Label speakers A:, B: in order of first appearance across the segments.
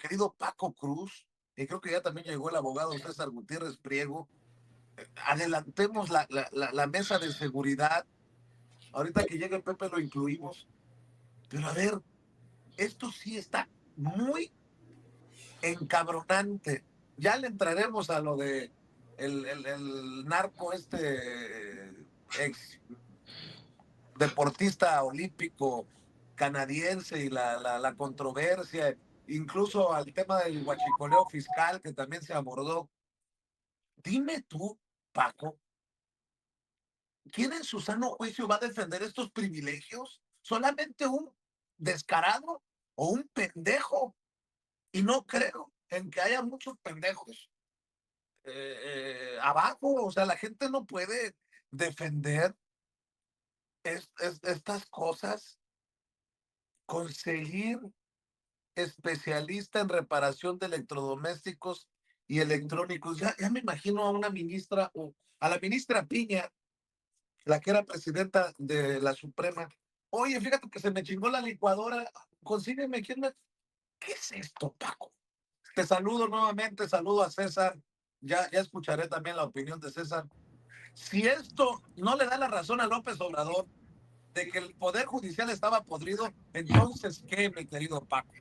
A: querido Paco Cruz, y creo que ya también llegó el abogado César Gutiérrez Priego, adelantemos la mesa de seguridad. Ahorita que llegue Pepe lo incluimos. Pero a ver, esto sí está muy encabronante. Ya le entraremos a lo de el narco ex deportista olímpico canadiense y la controversia, incluso al tema del huachicoleo fiscal que también se abordó. Dime tú, Paco, ¿quién en su sano juicio va a defender estos privilegios? ¿Solamente un descarado o un pendejo? Y no creo en que haya muchos pendejos abajo. O sea, la gente no puede defender estas cosas. Conseguir especialista en reparación de electrodomésticos y electrónicos. Ya me imagino a una ministra o a la ministra Piña, la que era presidenta de la Suprema. Oye, fíjate que se me chingó la licuadora. Consígueme quién me. ¿Qué es esto, Paco? Te saludo nuevamente, saludo a César. Ya escucharé también la opinión de César. Si esto no le da la razón a López Obrador de que el Poder Judicial estaba podrido, entonces, ¿qué, mi querido Paco?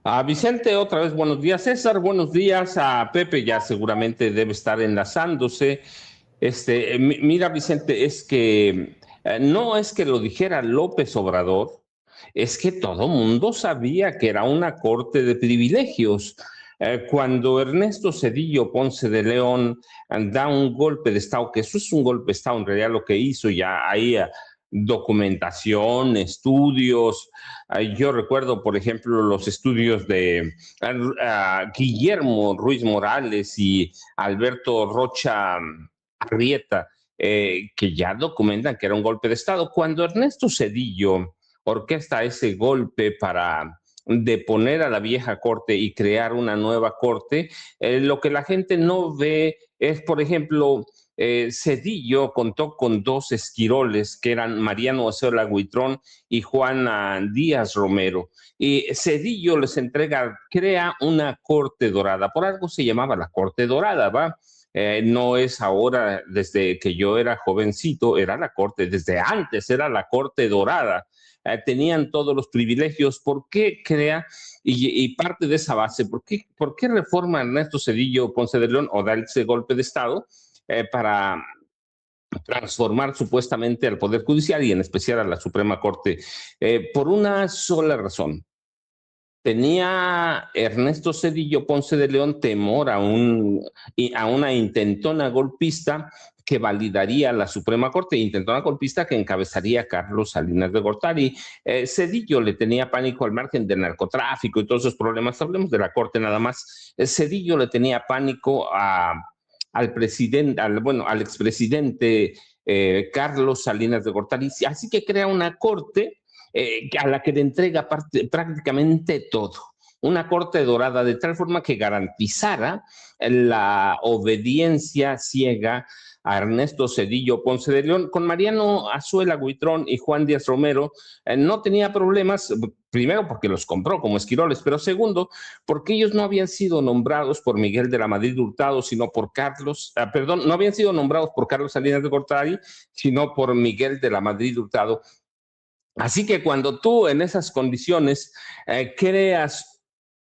B: A Vicente, otra vez buenos días. César, buenos días. A Pepe ya seguramente debe estar enlazándose. Mira, Vicente, es que no es que lo dijera López Obrador, es que todo mundo sabía que era una corte de privilegios. Cuando Ernesto Zedillo Ponce de León da un golpe de Estado, que eso es un golpe de Estado, en realidad lo que hizo ya ahí documentación, estudios. Yo recuerdo, por ejemplo, los estudios de Guillermo Ruiz Morales y Alberto Rocha Arrieta, que ya documentan que era un golpe de Estado. Cuando Ernesto Zedillo orquesta ese golpe para deponer a la vieja corte y crear una nueva corte, lo que la gente no ve es, por ejemplo, Zedillo contó con dos esquiroles que eran Mariano Osola Huitrón y Juana Díaz Romero. Y Zedillo les entrega, crea una corte dorada. Por algo se llamaba la corte dorada, ¿va? No es ahora, desde que yo era jovencito, era la corte, desde antes era la corte dorada. Tenían todos los privilegios. ¿Por qué crea? Y parte de esa base, ¿por qué reforma Ernesto Zedillo Ponce de León o da ese golpe de Estado para transformar supuestamente al Poder Judicial y en especial a la Suprema Corte? Por una sola razón. Tenía Ernesto Zedillo Ponce de León temor a una intentona golpista que validaría la Suprema Corte, intentona golpista que encabezaría Carlos Salinas de Gortari. Zedillo le tenía pánico al margen del narcotráfico y todos esos problemas. Hablemos de la Corte nada más. Zedillo le tenía pánico al presidente, al expresidente Carlos Salinas de Gortari. Así que crea una corte a la que le entrega prácticamente todo. Una corte dorada de tal forma que garantizara la obediencia ciega a Ernesto Zedillo Ponce de León. Con Mariano Azuela Huitrón y Juan Díaz Romero no tenía problemas, primero porque los compró como esquiroles, pero segundo porque ellos no habían sido nombrados por Miguel de la Madrid Hurtado, sino por no habían sido nombrados por Carlos Salinas de Gortari, sino por Miguel de la Madrid Hurtado. Así que cuando tú en esas condiciones creas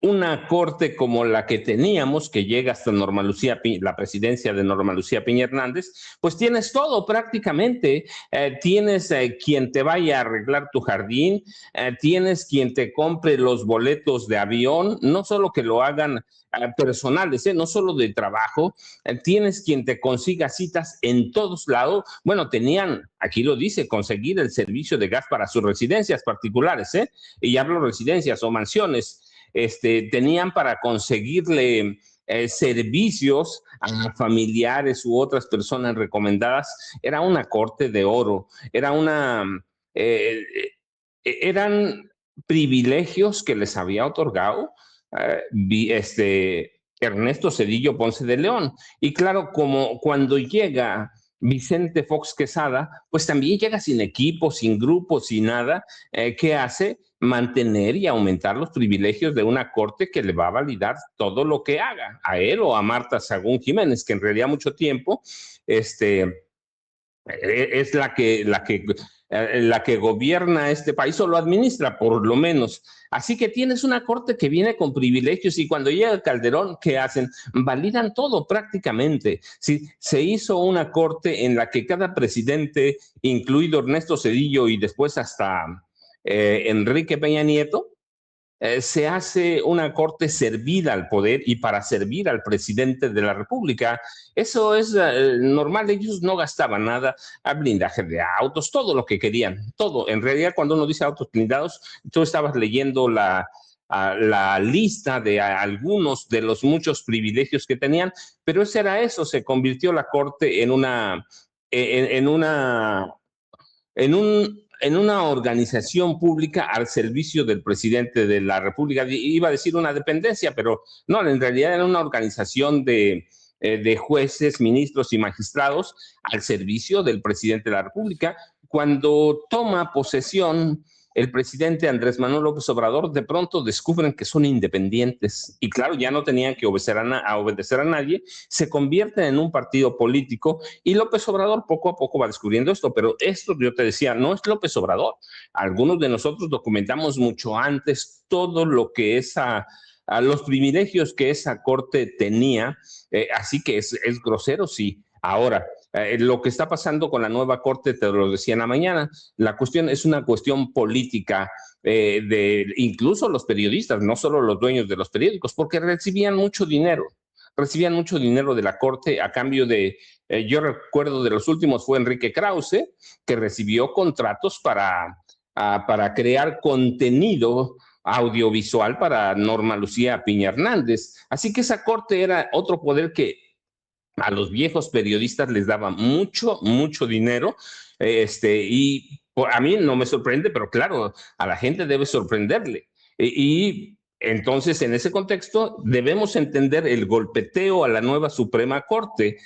B: una corte como la que teníamos, que llega hasta la presidencia de Norma Lucía Piña Hernández, pues tienes todo prácticamente. Tienes quien te vaya a arreglar tu jardín, tienes quien te compre los boletos de avión, no solo que lo hagan personales, no solo de trabajo, tienes quien te consiga citas en todos lados. Bueno, tenían, aquí lo dice, conseguir el servicio de gas para sus residencias particulares, y hablo residencias o mansiones. Tenían para conseguirle servicios a familiares u otras personas recomendadas. Era una corte de oro, eran privilegios que les había otorgado Ernesto Zedillo Ponce de León. Y claro, como cuando llega Vicente Fox Quesada, pues también llega sin equipo, sin grupo, sin nada. ¿Qué hace? mantener y aumentar los privilegios de una corte que le va a validar todo lo que haga, a él o a Marta Sagún Jiménez, que en realidad mucho tiempo es la que gobierna este país o lo administra, por lo menos. Así que tienes una corte que viene con privilegios y cuando llega Calderón, ¿qué hacen? Validan todo prácticamente. Sí, se hizo una corte en la que cada presidente, incluido Ernesto Zedillo y después hasta Enrique Peña Nieto, se hace una corte servida al poder y para servir al presidente de la República. Eso es normal, ellos no gastaban nada a blindaje de autos, todo lo que querían, todo. En realidad, cuando uno dice autos blindados, tú estabas leyendo la lista de algunos de los muchos privilegios que tenían, pero ese era eso, se convirtió la corte en una organización pública al servicio del presidente de la República. Iba a decir una dependencia, pero no, en realidad era una organización de jueces, ministros y magistrados al servicio del presidente de la República. Cuando toma posesión el presidente Andrés Manuel López Obrador, de pronto descubren que son independientes y claro, ya no tenían que obedecer a nadie, se convierten en un partido político y López Obrador poco a poco va descubriendo esto, pero esto yo te decía, no es López Obrador. Algunos de nosotros documentamos mucho antes todo lo que a los privilegios que esa corte tenía, así que es grosero, sí. Ahora, lo que está pasando con la nueva corte, te lo decía en la mañana, la cuestión es una cuestión política de incluso los periodistas, no solo los dueños de los periódicos, porque recibían mucho dinero de la corte a cambio de, yo recuerdo de los últimos fue Enrique Krause, que recibió contratos para crear contenido audiovisual para Norma Lucía Piña Hernández. Así que esa corte era otro poder que a los viejos periodistas les daba mucho dinero, y a mí no me sorprende, pero claro, a la gente debe sorprenderle. Y entonces, en ese contexto, debemos entender el golpeteo a la nueva Suprema Corte.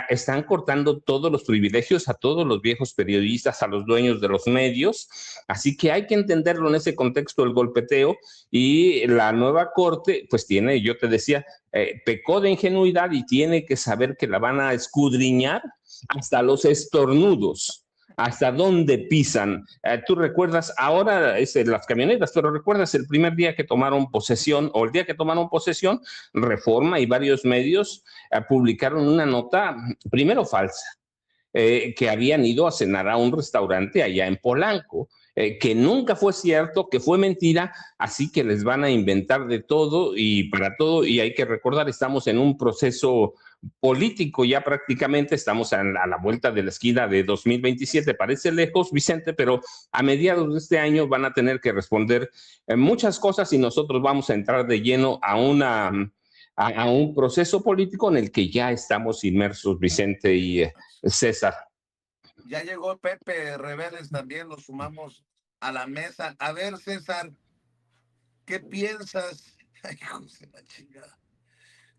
B: Están cortando todos los privilegios a todos los viejos periodistas, a los dueños de los medios. Así que hay que entenderlo en ese contexto, el golpeteo. Y la nueva Corte, pues tiene, yo te decía, pecó de ingenuidad y tiene que saber que la van a escudriñar hasta los estornudos. Hasta dónde pisan. Tú recuerdas, ahora es las camionetas, pero recuerdas el primer día que tomaron posesión o el día que tomaron posesión, Reforma y varios medios publicaron una nota, primero falsa, que habían ido a cenar a un restaurante allá en Polanco, que nunca fue cierto, que fue mentira, así que les van a inventar de todo y para todo, y hay que recordar, estamos en un proceso político ya prácticamente, estamos a la vuelta de la esquina de 2027, parece lejos, Vicente, pero a mediados de este año van a tener que responder muchas cosas y nosotros vamos a entrar de lleno a un proceso político en el que ya estamos inmersos, Vicente y César.
A: Ya llegó Pepe Rebeles, también lo sumamos a la mesa. A ver, César, ¿qué piensas? Ay, hijos de la chingada.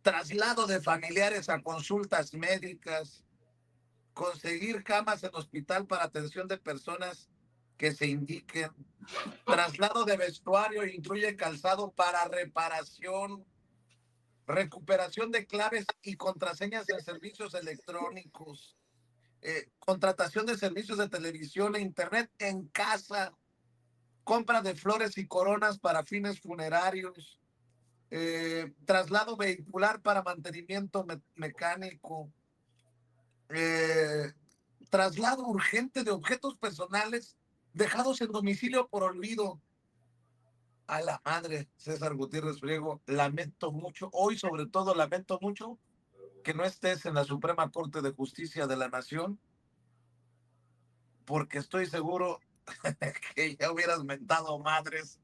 A: Traslado de familiares a consultas médicas, conseguir camas en hospital para atención de personas que se indiquen, traslado de vestuario incluye calzado para reparación, recuperación de claves y contraseñas en servicios electrónicos, contratación de servicios de televisión e internet en casa, compra de flores y coronas para fines funerarios, traslado vehicular para mantenimiento mecánico, traslado urgente de objetos personales dejados en domicilio por olvido. A la madre, César Gutiérrez Priego, lamento mucho, hoy sobre todo lamento mucho que no estés en la Suprema Corte de Justicia de la Nación, porque estoy seguro que ya hubieras mentado madres.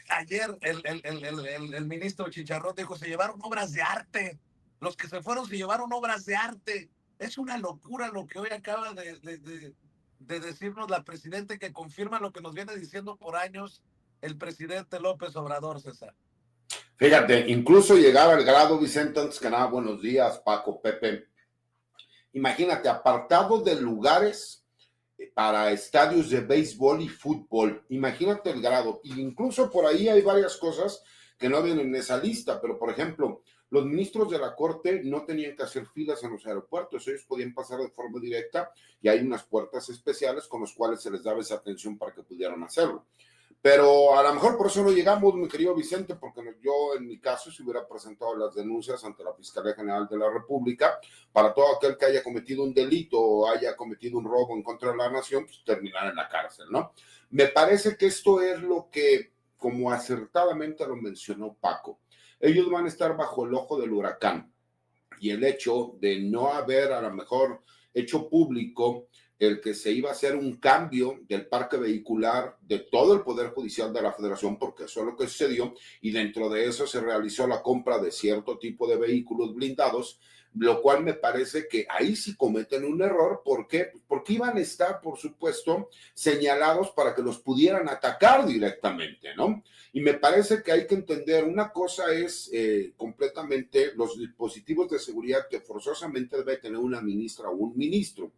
A: Ayer el ministro Chicharrón dijo, se llevaron obras de arte. Los que se fueron se llevaron obras de arte. Es una locura lo que hoy acaba de decirnos la presidenta, que confirma lo que nos viene diciendo por años el presidente López Obrador, César.
C: Fíjate, incluso llegaba al grado, Vicente, antes que nada, buenos días, Paco, Pepe. Imagínate, apartado de lugares para estadios de béisbol y fútbol. Imagínate el grado. E incluso por ahí hay varias cosas que no vienen en esa lista, pero por ejemplo, los ministros de la Corte no tenían que hacer filas en los aeropuertos, ellos podían pasar de forma directa y hay unas puertas especiales con las cuales se les daba esa atención para que pudieran hacerlo. Pero a lo mejor por eso no llegamos, mi querido Vicente, porque yo en mi caso si hubiera presentado las denuncias ante la Fiscalía General de la República para todo aquel que haya cometido un delito o haya cometido un robo en contra de la nación, pues terminar en la cárcel, ¿no? Me parece que esto es lo que, como acertadamente lo mencionó Paco, ellos van a estar bajo el ojo del huracán y el hecho de no haber a lo mejor hecho público el que se iba a hacer un cambio del parque vehicular de todo el Poder Judicial de la Federación, porque eso es lo que sucedió, y dentro de eso se realizó la compra de cierto tipo de vehículos blindados, lo cual me parece que ahí sí cometen un error. ¿Por qué? Porque iban a estar, por supuesto, señalados para que los pudieran atacar directamente, ¿no? Y me parece que hay que entender, una cosa es completamente los dispositivos de seguridad que forzosamente debe tener una ministra o un ministro,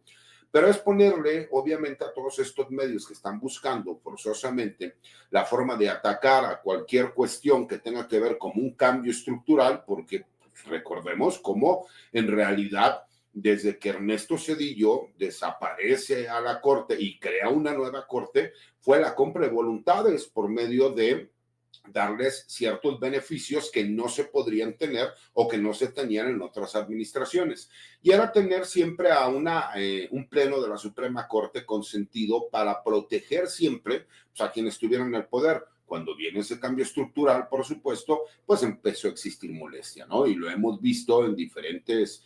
C: pero es ponerle, obviamente, a todos estos medios que están buscando forzosamente la forma de atacar a cualquier cuestión que tenga que ver con un cambio estructural, porque pues, recordemos cómo en realidad desde que Ernesto Zedillo desaparece a la corte y crea una nueva corte, fue la compra de voluntades por medio de darles ciertos beneficios que no se podrían tener o que no se tenían en otras administraciones. Y era tener siempre a un pleno de la Suprema Corte consentido para proteger siempre pues, a quienes estuvieran en el poder. Cuando viene ese cambio estructural, por supuesto, pues empezó a existir molestia, ¿no? Y lo hemos visto en diferentes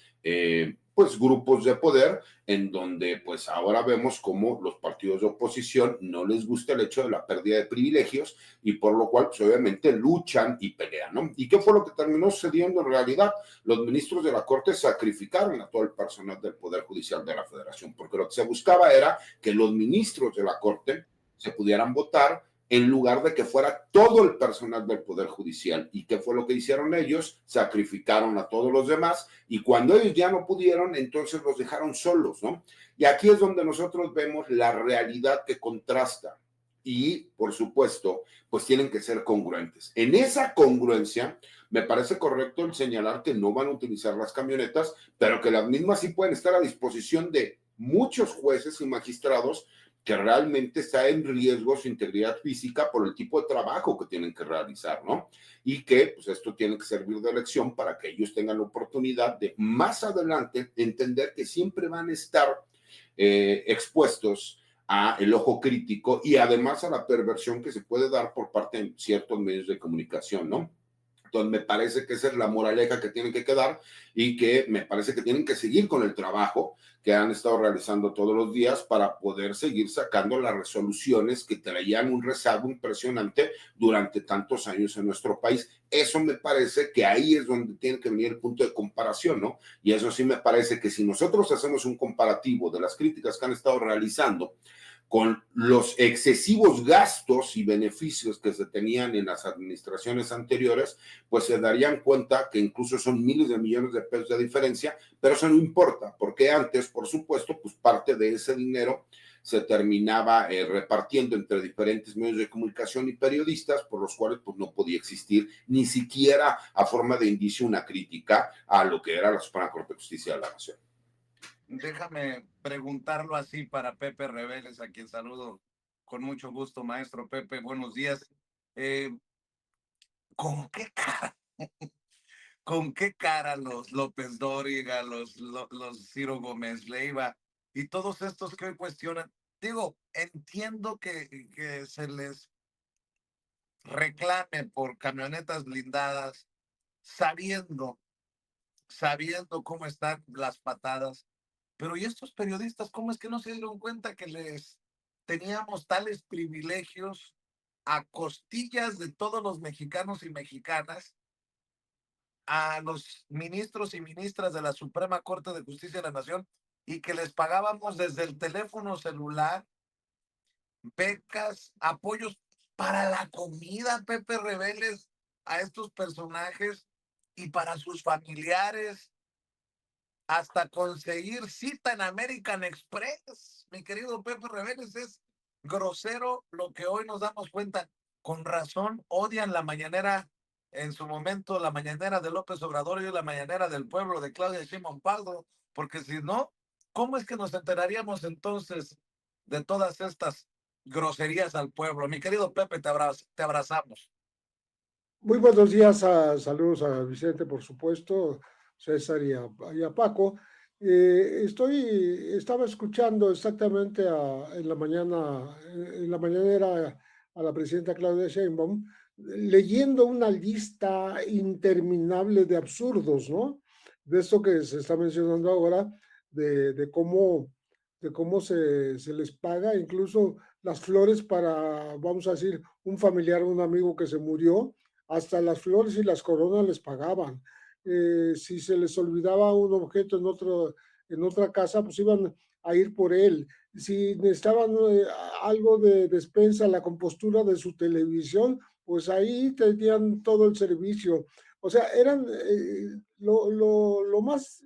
C: pues grupos de poder en donde pues ahora vemos cómo los partidos de oposición no les gusta el hecho de la pérdida de privilegios y por lo cual pues obviamente luchan y pelean, ¿no? ¿Y qué fue lo que terminó sucediendo en realidad? Los ministros de la Corte sacrificaron a todo el personal del Poder Judicial de la Federación, porque lo que se buscaba era que los ministros de la Corte se pudieran votar en lugar de que fuera todo el personal del Poder Judicial. ¿Y qué fue lo que hicieron ellos? Sacrificaron a todos los demás y cuando ellos ya no pudieron, entonces los dejaron solos, ¿no? Y aquí es donde nosotros vemos la realidad que contrasta y, por supuesto, pues tienen que ser congruentes. En esa congruencia, me parece correcto el señalar que no van a utilizar las camionetas, pero que las mismas sí pueden estar a disposición de muchos jueces y magistrados que realmente está en riesgo su integridad física por el tipo de trabajo que tienen que realizar, ¿no? Y que pues esto tiene que servir de lección para que ellos tengan la oportunidad de más adelante entender que siempre van a estar expuestos a el ojo crítico y además a la perversión que se puede dar por parte de ciertos medios de comunicación, ¿no? Entonces, me parece que esa es la moraleja que tienen que quedar y que me parece que tienen que seguir con el trabajo que han estado realizando todos los días para poder seguir sacando las resoluciones que traían un rezago impresionante durante tantos años en nuestro país. Eso me parece que ahí es donde tiene que venir el punto de comparación, ¿no? Y eso sí me parece que si nosotros hacemos un comparativo de las críticas que han estado realizando con los excesivos gastos y beneficios que se tenían en las administraciones anteriores, pues se darían cuenta que incluso son miles de millones de pesos de diferencia, pero eso no importa, porque antes, por supuesto, pues parte de ese dinero se terminaba repartiendo entre diferentes medios de comunicación y periodistas, por los cuales pues no podía existir ni siquiera a forma de indicio una crítica a lo que era la Suprema Corte de Justicia de la Nación.
A: Déjame preguntarlo así para Pepe Reveles, a quien saludo con mucho gusto, maestro Pepe. Buenos días. ¿Con qué cara? ¿Con qué cara los López Dóriga, los Ciro Gómez Leiva y todos estos que hoy cuestionan? Digo, entiendo que se les reclame por camionetas blindadas, sabiendo, sabiendo cómo están las patadas. Pero ¿y estos periodistas cómo es que no se dieron cuenta que les teníamos tales privilegios a costillas de todos los mexicanos y mexicanas, a los ministros y ministras de la Suprema Corte de Justicia de la Nación, y que les pagábamos desde el teléfono celular becas, apoyos para la comida, Pepe Reveles, a estos personajes y para sus familiares? hasta conseguir cita en American Express. Mi querido Pepe Reveles, es grosero lo que hoy nos damos cuenta. Con razón odian la mañanera en su momento, la mañanera de López Obrador y la mañanera del pueblo de Claudia Sheinbaum Pardo, porque si no, ¿cómo es que nos enteraríamos entonces de todas estas groserías al pueblo? Mi querido Pepe, te abrazamos.
D: Muy buenos días, saludos a Vicente, por supuesto, César y a Paco. Estaba escuchando exactamente en la mañanera a la presidenta Claudia Sheinbaum, leyendo una lista interminable de absurdos, ¿no? De esto que se está mencionando ahora, de cómo se les paga, incluso las flores para, vamos a decir, un familiar o un amigo que se murió, hasta las flores y las coronas les pagaban. Si se les olvidaba un objeto en otra casa, pues iban a ir por él. Si necesitaban algo de despensa, la compostura de su televisión, pues ahí tenían todo el servicio. O sea, eran lo más,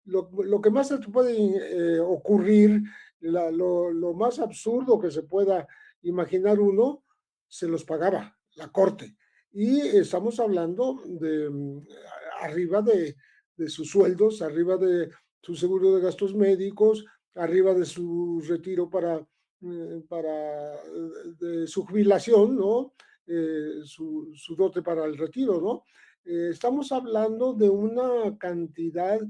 D: lo que más se te puede ocurrir, lo más absurdo que se pueda imaginar uno, se los pagaba la corte. Y estamos hablando de arriba de sus sueldos, arriba de su seguro de gastos médicos, arriba de su retiro de su jubilación, ¿no? Su dote para el retiro, ¿no? Estamos hablando de una cantidad,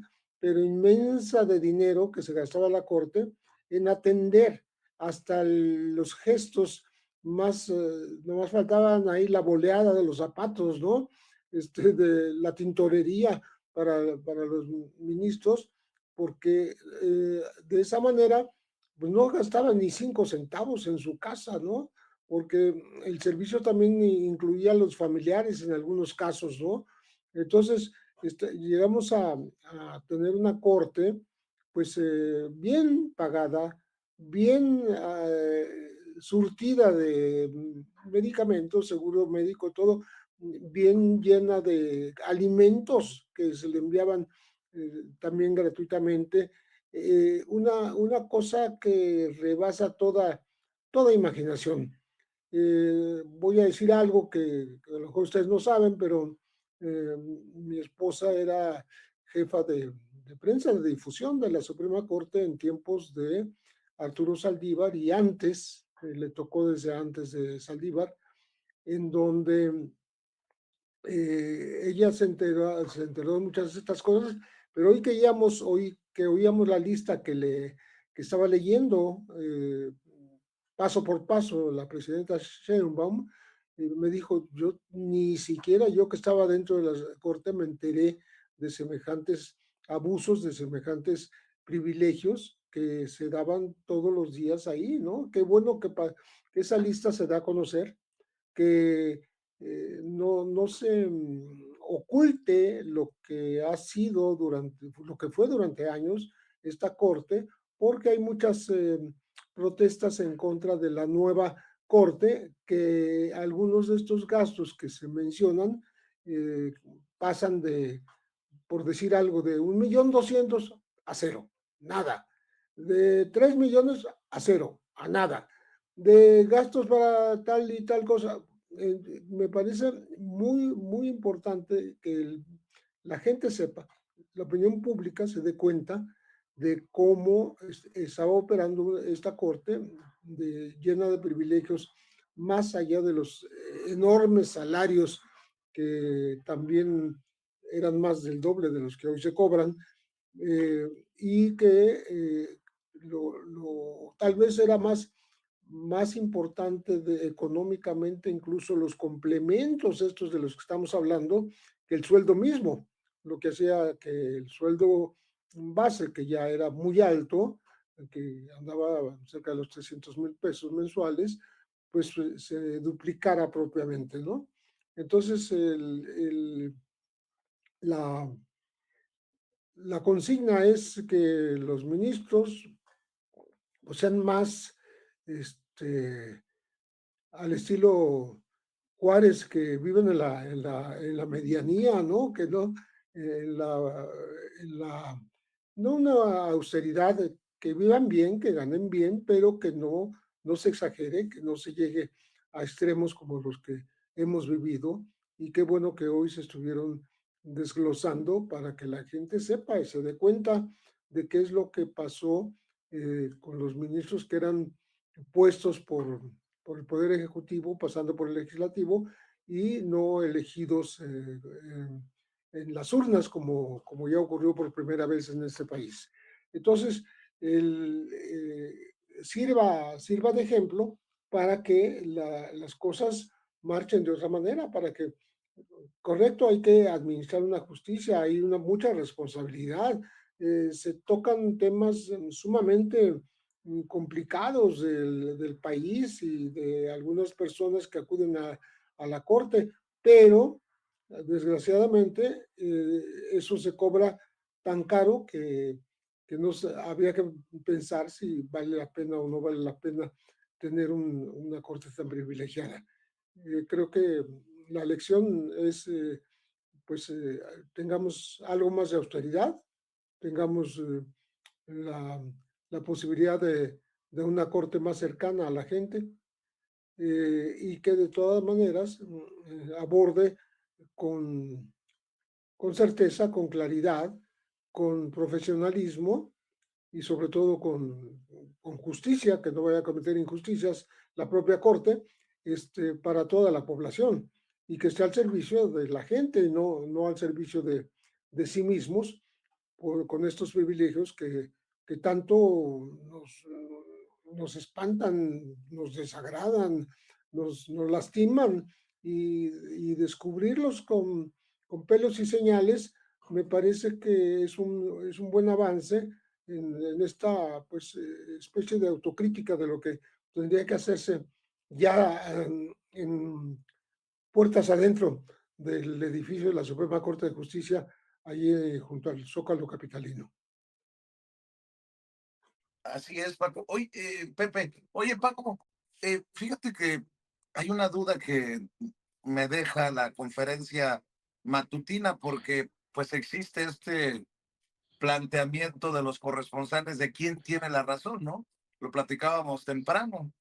D: pero inmensa de dinero que se gastaba la corte en atender hasta los gestos más, nomás faltaban ahí la boleada de los zapatos, ¿no? De la tintorería para los ministros, porque de esa manera pues no gastaban ni 5 centavos en su casa, ¿no? Porque el servicio también incluía a los familiares en algunos casos, ¿no? Entonces, llegamos tener una corte, pues bien pagada, bien surtida de medicamentos, seguro médico, todo bien llena de alimentos que se le enviaban también gratuitamente. Una cosa que rebasa toda imaginación. Voy a decir algo que a lo mejor ustedes no saben, pero mi esposa era jefa de prensa de difusión de la Suprema Corte en tiempos de Arturo Saldívar y antes, le tocó desde antes de Saldívar, en donde ella se enteró de muchas de estas cosas, pero hoy que oíamos la lista que estaba leyendo paso por paso la presidenta Sheinbaum, me dijo, yo ni siquiera yo que estaba dentro de la corte me enteré de semejantes abusos, de semejantes privilegios que se daban todos los días ahí, ¿no? Qué bueno que esa lista se da a conocer, que no se oculte lo que ha sido lo que fue durante años esta corte, porque hay muchas protestas en contra de la nueva corte, que algunos de estos gastos que se mencionan pasan por decir algo, de 1.200.000 a cero, nada, de 3 millones a cero, a nada, de gastos para tal y tal cosa. Me parece muy importante que la gente sepa, la opinión pública se dé cuenta de cómo estaba operando esta corte llena de privilegios, más allá de los enormes salarios que también eran más del doble de los que hoy se cobran, y que tal vez era más importante económicamente, incluso los complementos estos de los que estamos hablando, que el sueldo mismo, lo que hacía que el sueldo base, que ya era muy alto, que andaba cerca de los 300,000 pesos mensuales, pues se duplicara propiamente, ¿no? Entonces, la consigna es que los ministros pues, sean más al estilo Juárez, que viven en la medianía, ¿no? Que no, no una austeridad, que vivan bien, que ganen bien, pero que no se exagere, que no se llegue a extremos como los que hemos vivido. Y qué bueno que hoy se estuvieron desglosando para que la gente sepa y se dé cuenta de qué es lo que pasó con los ministros que eran puestos por el Poder Ejecutivo, pasando por el Legislativo, y no elegidos en las urnas, como ya ocurrió por primera vez en este país. Entonces, sirva de ejemplo para que las cosas marchen de otra manera, para que, correcto, hay que administrar una justicia, hay mucha responsabilidad, se tocan temas sumamente complicados del país y de algunas personas que acuden a la corte, pero desgraciadamente eso se cobra tan caro que habría que pensar si vale la pena o no vale la pena tener una corte tan privilegiada. Creo que la lección es, pues, tengamos algo más de austeridad, tengamos la, la posibilidad de una corte más cercana a la gente y que de todas maneras aborde con certeza, con claridad, con profesionalismo y sobre todo con justicia, que no vaya a cometer injusticias la propia Corte, para toda la población y que esté al servicio de la gente y no al servicio de sí mismos con estos privilegios que tanto nos espantan, nos desagradan, nos lastiman y descubrirlos con pelos y señales me parece que es un buen avance en esta pues, especie de autocrítica de lo que tendría que hacerse ya en puertas adentro del edificio de la Suprema Corte de Justicia, allí junto al Zócalo capitalino.
A: Así es, Paco. Oye, Pepe, oye, Paco, fíjate que hay una duda que me deja la conferencia matutina porque pues existe este planteamiento de los corresponsales de quién tiene la razón, ¿no? Lo platicábamos temprano,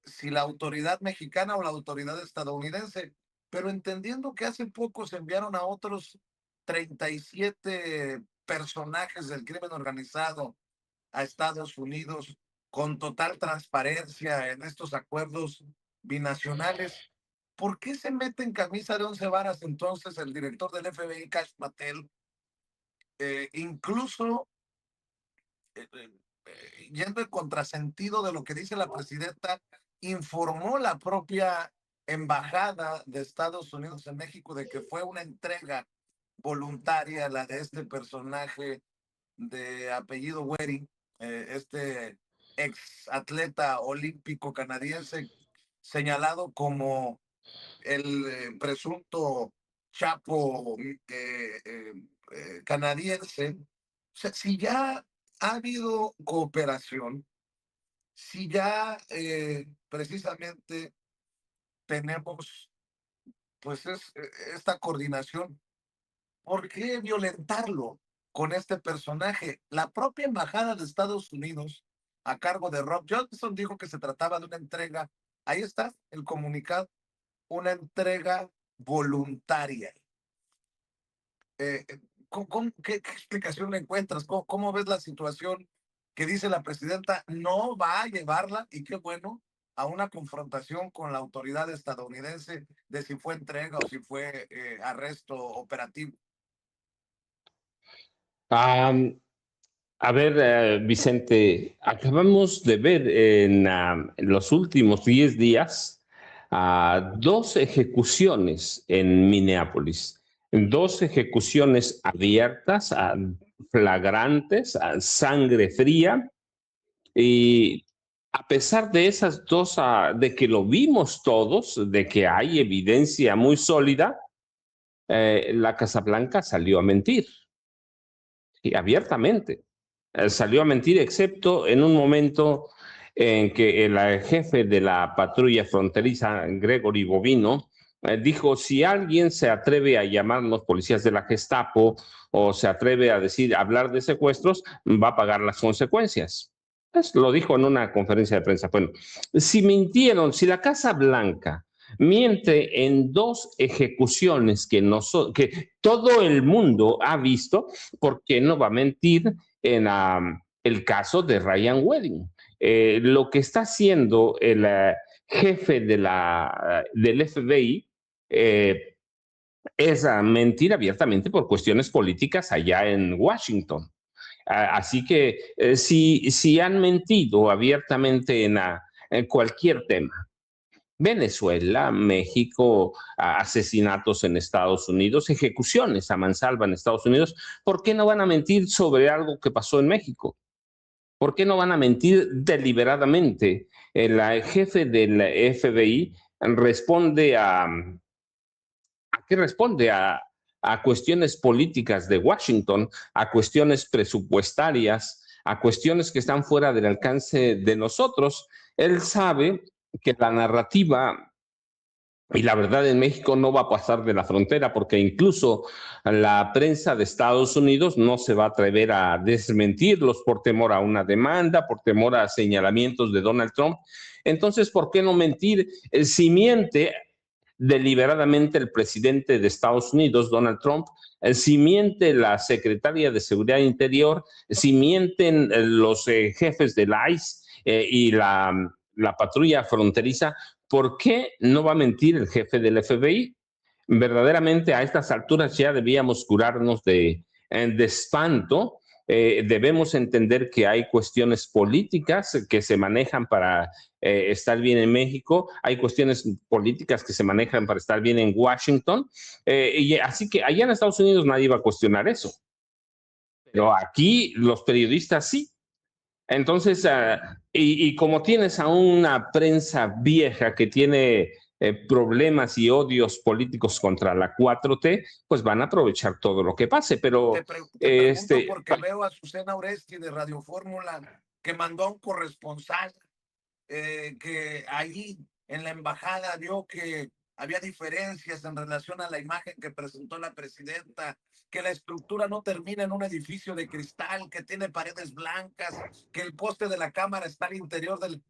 A: si la autoridad mexicana o la autoridad estadounidense, pero entendiendo que hace poco se enviaron a otros 37 personajes del crimen organizado a Estados Unidos con total transparencia en estos acuerdos binacionales. ¿Por qué se mete en camisa de 11 varas entonces el director del FBI, Kash Patel, incluso yendo en contrasentido de lo que dice la presidenta, informó la propia embajada de Estados Unidos en México de que fue una entrega voluntaria la de este personaje de apellido Waring, este ex atleta olímpico canadiense señalado como el presunto Chapo canadiense. O sea, si ya ha habido cooperación, si ya precisamente tenemos pues esta coordinación, ¿por qué violentarlo con este personaje? La propia embajada de Estados Unidos, a cargo de Rob Johnson, dijo que se trataba de una entrega, ahí está el comunicado, una entrega voluntaria. ¿Qué explicación le encuentras? ¿Cómo ves la situación que dice la presidenta? No va a llevarla, y qué bueno, a una confrontación con la autoridad estadounidense de si fue entrega o si fue arresto operativo.
B: A ver, Vicente, acabamos de ver en los últimos 10 días 2 ejecuciones en Minneapolis, 2 ejecuciones abiertas, flagrantes, sangre fría, y a pesar de esas 2, de que lo vimos todos, de que hay evidencia muy sólida, la Casa Blanca salió a mentir, y abiertamente. Salió a mentir, excepto en un momento en que el jefe de la patrulla fronteriza, Gregory Bovino, dijo, si alguien se atreve a llamarnos policías de la Gestapo o se atreve a hablar de secuestros, va a pagar las consecuencias. Pues lo dijo en una conferencia de prensa. Bueno, si mintieron, si la Casa Blanca miente en 2 ejecuciones que todo el mundo ha visto, ¿por qué no va a mentir en el caso de Ryan Wedding? Lo que está haciendo el jefe del FBI es mentir abiertamente por cuestiones políticas allá en Washington. Así que si han mentido abiertamente en cualquier tema, Venezuela, México, asesinatos en Estados Unidos, ejecuciones a mansalva en Estados Unidos, ¿por qué no van a mentir sobre algo que pasó en México? ¿Por qué no van a mentir deliberadamente? El jefe del FBI responde ¿qué responde? A cuestiones políticas de Washington, a cuestiones presupuestarias, a cuestiones que están fuera del alcance de nosotros. Él sabe que la narrativa y la verdad en México no va a pasar de la frontera, porque incluso la prensa de Estados Unidos no se va a atrever a desmentirlos por temor a una demanda, por temor a señalamientos de Donald Trump. Entonces, ¿por qué no mentir? Si miente deliberadamente el presidente de Estados Unidos, Donald Trump, si miente la secretaria de Seguridad Interior, si mienten los jefes del ICE y la patrulla fronteriza, ¿por qué no va a mentir el jefe del FBI? Verdaderamente a estas alturas ya debíamos curarnos de espanto. Debemos entender que hay cuestiones políticas que se manejan para estar bien en México, hay cuestiones políticas que se manejan para estar bien en Washington, y así que allá en Estados Unidos nadie va a cuestionar eso, pero aquí los periodistas sí. Entonces, y como tienes a una prensa vieja que tiene problemas y odios políticos contra la 4T, pues van a aprovechar todo lo que pase. Pero
A: te pregunto porque veo a Azucena Oresti de Radio Fórmula que mandó a un corresponsal que ahí en la embajada vio que había diferencias en relación a la imagen que presentó la presidenta, que la estructura no termina en un edificio de cristal, que tiene paredes blancas, que el poste de la cámara está al interior del...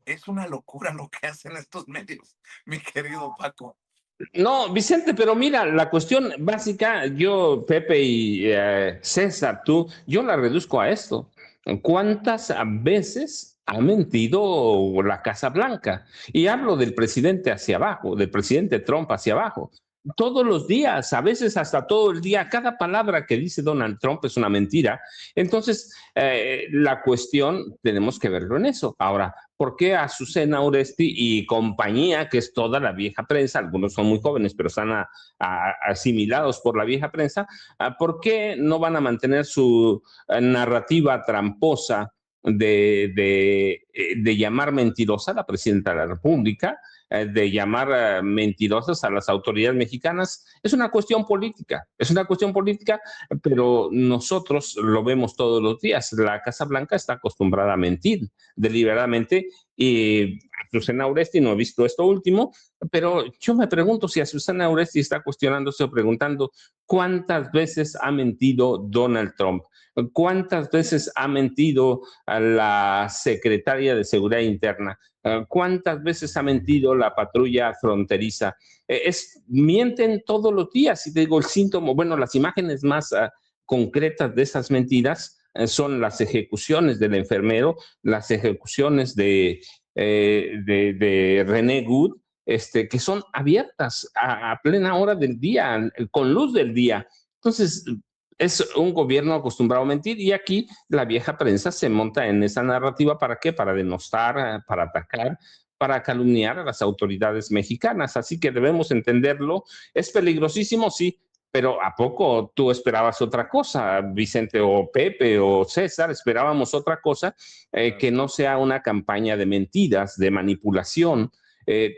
A: Es una locura lo que hacen estos medios, mi querido Paco.
B: No, Vicente, pero mira, la cuestión básica, yo, Pepe y César, yo la reduzco a esto. ¿Cuántas veces ha mentido la Casa Blanca? Y hablo del presidente hacia abajo, del presidente Trump hacia abajo. Todos los días, a veces hasta todo el día, cada palabra que dice Donald Trump es una mentira. Entonces, la cuestión tenemos que verlo en eso. Ahora, ¿por qué Azucena Oresti y compañía, que es toda la vieja prensa, algunos son muy jóvenes, pero están asimilados por la vieja prensa, ¿por qué no van a mantener su narrativa tramposa de llamar mentirosa a la presidenta de la República, de llamar mentirosas a las autoridades mexicanas? Es una cuestión política, pero nosotros lo vemos todos los días. La Casa Blanca está acostumbrada a mentir deliberadamente, y Azucena Oresti no he visto esto último, pero yo me pregunto si Azucena Oresti está cuestionándose o preguntando cuántas veces ha mentido Donald Trump, cuántas veces ha mentido a la secretaria de Seguridad Interna, cuántas veces ha mentido la patrulla fronteriza. Mienten todos los días, y te digo, el síntoma, bueno, las imágenes más concretas de esas mentiras son las ejecuciones del enfermero, las ejecuciones de René Good, que son abiertas a plena hora del día, con luz del día. Entonces, es un gobierno acostumbrado a mentir, y aquí la vieja prensa se monta en esa narrativa. ¿Para qué? Para denostar, para atacar, para calumniar a las autoridades mexicanas. Así que debemos entenderlo. Es peligrosísimo, sí, pero ¿a poco tú esperabas otra cosa, Vicente o Pepe o César? Esperábamos otra cosa, que no sea una campaña de mentiras, de manipulación.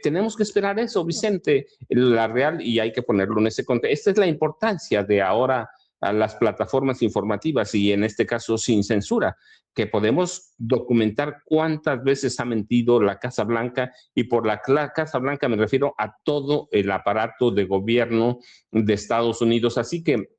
B: Tenemos que esperar eso, Vicente, la real, y hay que ponerlo en ese contexto. Esta es la importancia de ahora a las plataformas informativas y en este caso sin censura, que podemos documentar cuántas veces ha mentido la Casa Blanca, y por la Casa Blanca me refiero a todo el aparato de gobierno de Estados Unidos. Así que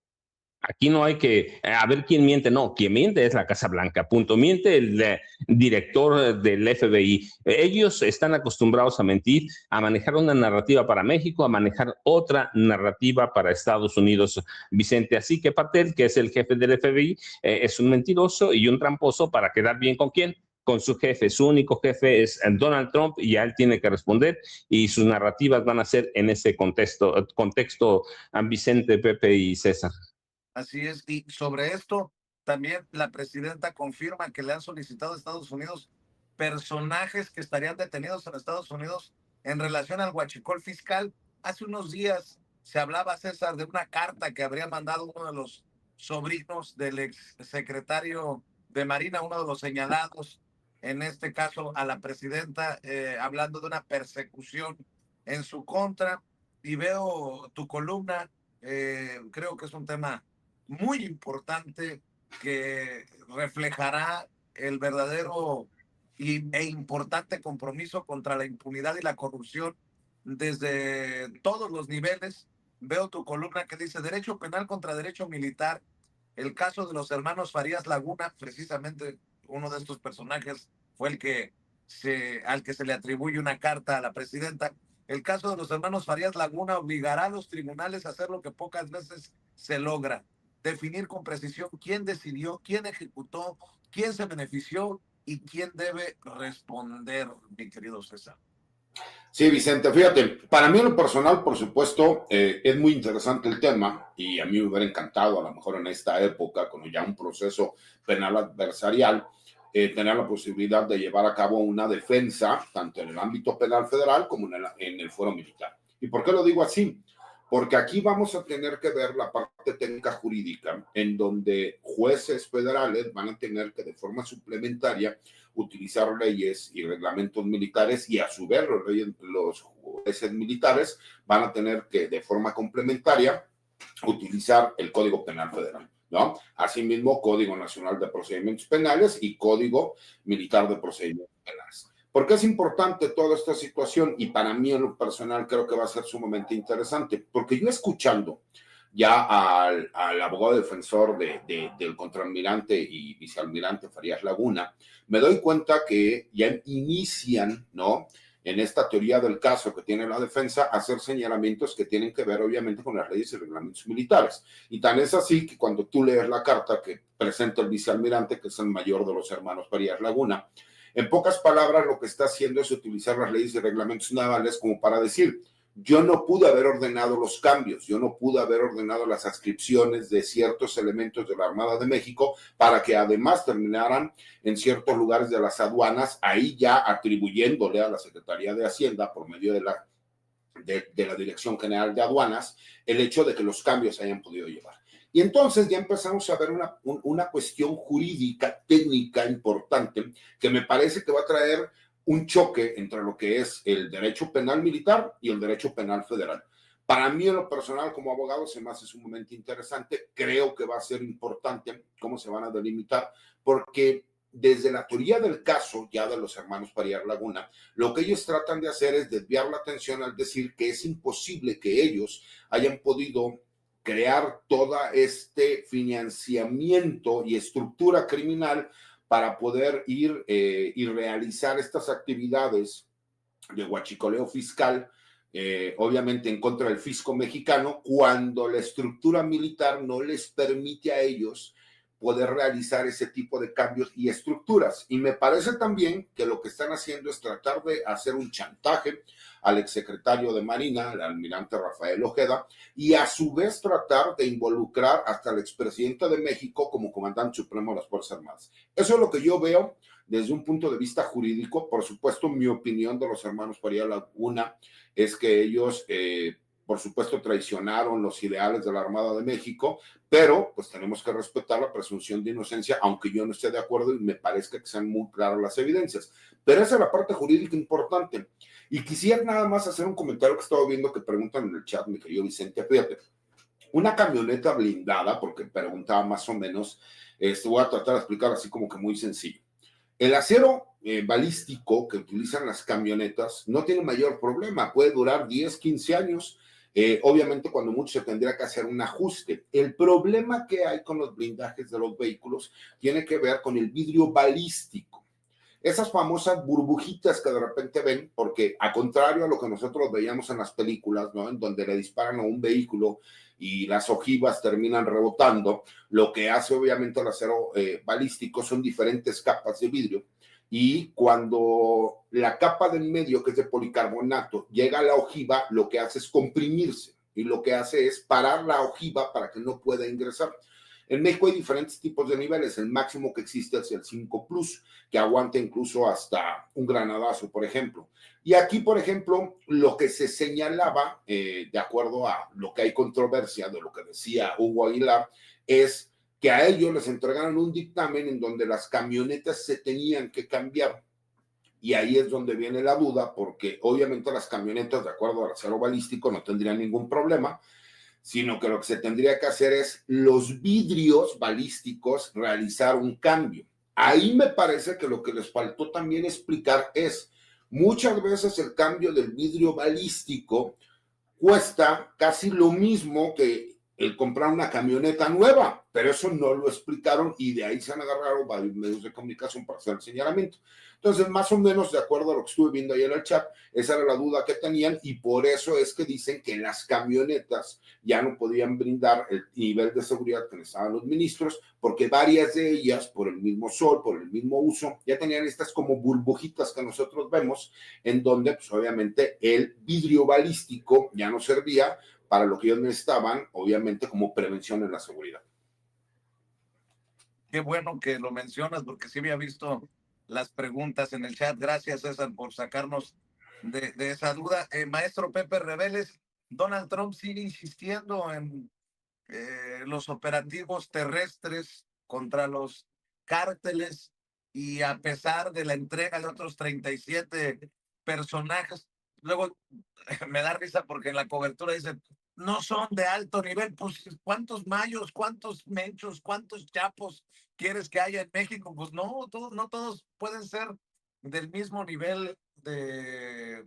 B: aquí no hay que a ver quién miente, no, quien miente es la Casa Blanca, punto. Miente el director del FBI. Ellos están acostumbrados a mentir, a manejar una narrativa para México, a manejar otra narrativa para Estados Unidos, Vicente. Así que Patel, que es el jefe del FBI, es un mentiroso y un tramposo para quedar bien ¿con quién? Con su jefe. Su único jefe es Donald Trump y a él tiene que responder, y sus narrativas van a ser en ese contexto, Vicente, Pepe y César.
A: Así es, y sobre esto también la presidenta confirma que le han solicitado a Estados Unidos personajes que estarían detenidos en Estados Unidos en relación al huachicol fiscal. Hace unos días se hablaba, César, de una carta que habría mandado uno de los sobrinos del ex secretario de Marina, uno de los señalados, en este caso a la presidenta, hablando de una persecución en su contra. Y veo tu columna, creo que es un tema muy importante que reflejará el verdadero e importante compromiso contra la impunidad y la corrupción desde todos los niveles. Veo tu columna que dice derecho penal contra derecho militar. El caso de los hermanos Farías Laguna, precisamente uno de estos personajes fue el que al que se le atribuye una carta a la presidenta. El caso de los hermanos Farías Laguna obligará a los tribunales a hacer lo que pocas veces se logra: definir con precisión quién decidió, quién ejecutó, quién se benefició y quién debe responder, mi querido César.
C: Sí, Vicente, fíjate, para mí en lo personal, por supuesto, es muy interesante el tema y a mí me hubiera encantado, a lo mejor en esta época, con ya un proceso penal adversarial, tener la posibilidad de llevar a cabo una defensa, tanto en el ámbito penal federal como en el fuero militar. ¿Y por qué lo digo así? Porque aquí vamos a tener que ver la parte técnica jurídica, en donde jueces federales van a tener que de forma suplementaria utilizar leyes y reglamentos militares, y a su vez los jueces militares van a tener que de forma complementaria utilizar el Código Penal Federal, ¿no? Asimismo, Código Nacional de Procedimientos Penales y Código Militar de Procedimientos Penales. ¿Por qué es importante toda esta situación? Y para mí en lo personal creo que va a ser sumamente interesante, porque yo escuchando ya al abogado defensor del contraalmirante y vicealmirante Farías Laguna, me doy cuenta que ya inician, ¿no?, en esta teoría del caso que tiene la defensa, hacer señalamientos que tienen que ver obviamente con las leyes y reglamentos militares. Y tan es así que cuando tú lees la carta que presenta el vicealmirante, que es el mayor de los hermanos Farías Laguna, en pocas palabras lo que está haciendo es utilizar las leyes y reglamentos navales como para decir: yo no pude haber ordenado los cambios, yo no pude haber ordenado las adscripciones de ciertos elementos de la Armada de México para que además terminaran en ciertos lugares de las aduanas, ahí ya atribuyéndole a la Secretaría de Hacienda por medio de la Dirección General de Aduanas el hecho de que los cambios se hayan podido llevar. Y entonces ya empezamos a ver una cuestión jurídica, técnica importante, que me parece que va a traer un choque entre lo que es el derecho penal militar y el derecho penal federal. Para mí, en lo personal, como abogado, se me hace sumamente interesante. Creo que va a ser importante cómo se van a delimitar, porque desde la teoría del caso, ya de los hermanos Farías Laguna, lo que ellos tratan de hacer es desviar la atención al decir que es imposible que ellos hayan podido crear todo este financiamiento y estructura criminal para poder ir y realizar estas actividades de huachicoleo fiscal, obviamente en contra del fisco mexicano, cuando la estructura militar no les permite a ellos poder realizar ese tipo de cambios y estructuras. Y me parece también que lo que están haciendo es tratar de hacer un chantaje al exsecretario de Marina, al almirante Rafael Ojeda, y a su vez tratar de involucrar hasta al expresidente de México como comandante supremo de las Fuerzas Armadas. Eso es lo que yo veo desde un punto de vista jurídico. Por supuesto, mi opinión de los hermanos Farías Laguna es que ellos por supuesto, traicionaron los ideales de la Armada de México, pero pues tenemos que respetar la presunción de inocencia, aunque yo no esté de acuerdo y me parezca que sean muy claras las evidencias. Pero esa es la parte jurídica importante. Y quisiera nada más hacer un comentario que estaba viendo que preguntan en el chat, mi querido Vicente. Fíjate, una camioneta blindada, porque preguntaba más o menos, voy a tratar de explicar así como que muy sencillo. El acero balístico que utilizan las camionetas no tiene mayor problema, puede durar 10, 15 años. Obviamente, cuando mucho se tendría que hacer un ajuste. El problema que hay con los blindajes de los vehículos tiene que ver con el vidrio balístico. Esas famosas burbujitas que de repente ven, porque a contrario a lo que nosotros veíamos en las películas, ¿no? En donde le disparan a un vehículo y las ojivas terminan rebotando, lo que hace obviamente el acero balístico son diferentes capas de vidrio, y cuando la capa del medio, que es de policarbonato, llega a la ojiva, lo que hace es comprimirse, y lo que hace es parar la ojiva para que no pueda ingresar. En México hay diferentes tipos de niveles. El máximo que existe es el 5 Plus, que aguanta incluso hasta un granadazo, por ejemplo. Y aquí, por ejemplo, lo que se señalaba, de acuerdo a lo que hay controversia de lo que decía Hugo Aguilar, es que a ellos les entregaron un dictamen en donde las camionetas se tenían que cambiar. Y ahí es donde viene la duda, porque obviamente las camionetas, de acuerdo al acero balístico, no tendrían ningún problema, sino que lo que se tendría que hacer es los vidrios balísticos realizar un cambio. Ahí me parece que lo que les faltó también explicar es, muchas veces el cambio del vidrio balístico cuesta casi lo mismo que el comprar una camioneta nueva, pero eso no lo explicaron y de ahí se han agarrado varios medios de comunicación para hacer el señalamiento. Entonces, más o menos de acuerdo a lo que estuve viendo ahí en el chat, esa era la duda que tenían, y por eso es que dicen que las camionetas ya no podían brindar el nivel de seguridad que necesitaban los ministros, porque varias de ellas, por el mismo sol, por el mismo uso, ya tenían estas como burbujitas que nosotros vemos, en donde pues obviamente el vidrio balístico ya no servía para lo que ellos necesitaban, obviamente como prevención en la seguridad.
A: Qué bueno que lo mencionas, porque sí había visto las preguntas en el chat. Gracias, César, por sacarnos de esa duda. Maestro Pepe Reveles, Donald Trump sigue insistiendo en los operativos terrestres contra los cárteles, y a pesar de la entrega de otros 37 personajes, luego me da risa porque en la cobertura dicen, no son de alto nivel. Pues, ¿cuántos mayos, cuántos menchos, cuántos chapos quieres que haya en México? Pues no, no todos pueden ser del mismo nivel de,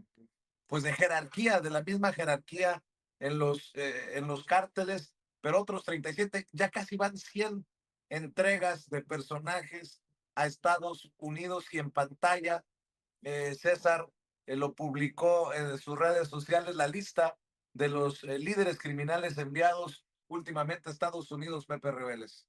A: pues de jerarquía, de la misma jerarquía en los cárteles, pero otros 37, ya casi van 100 entregas de personajes a Estados Unidos, y en pantalla César lo publicó en sus redes sociales, la lista de los líderes criminales enviados últimamente a Estados Unidos, Pepe Reveles.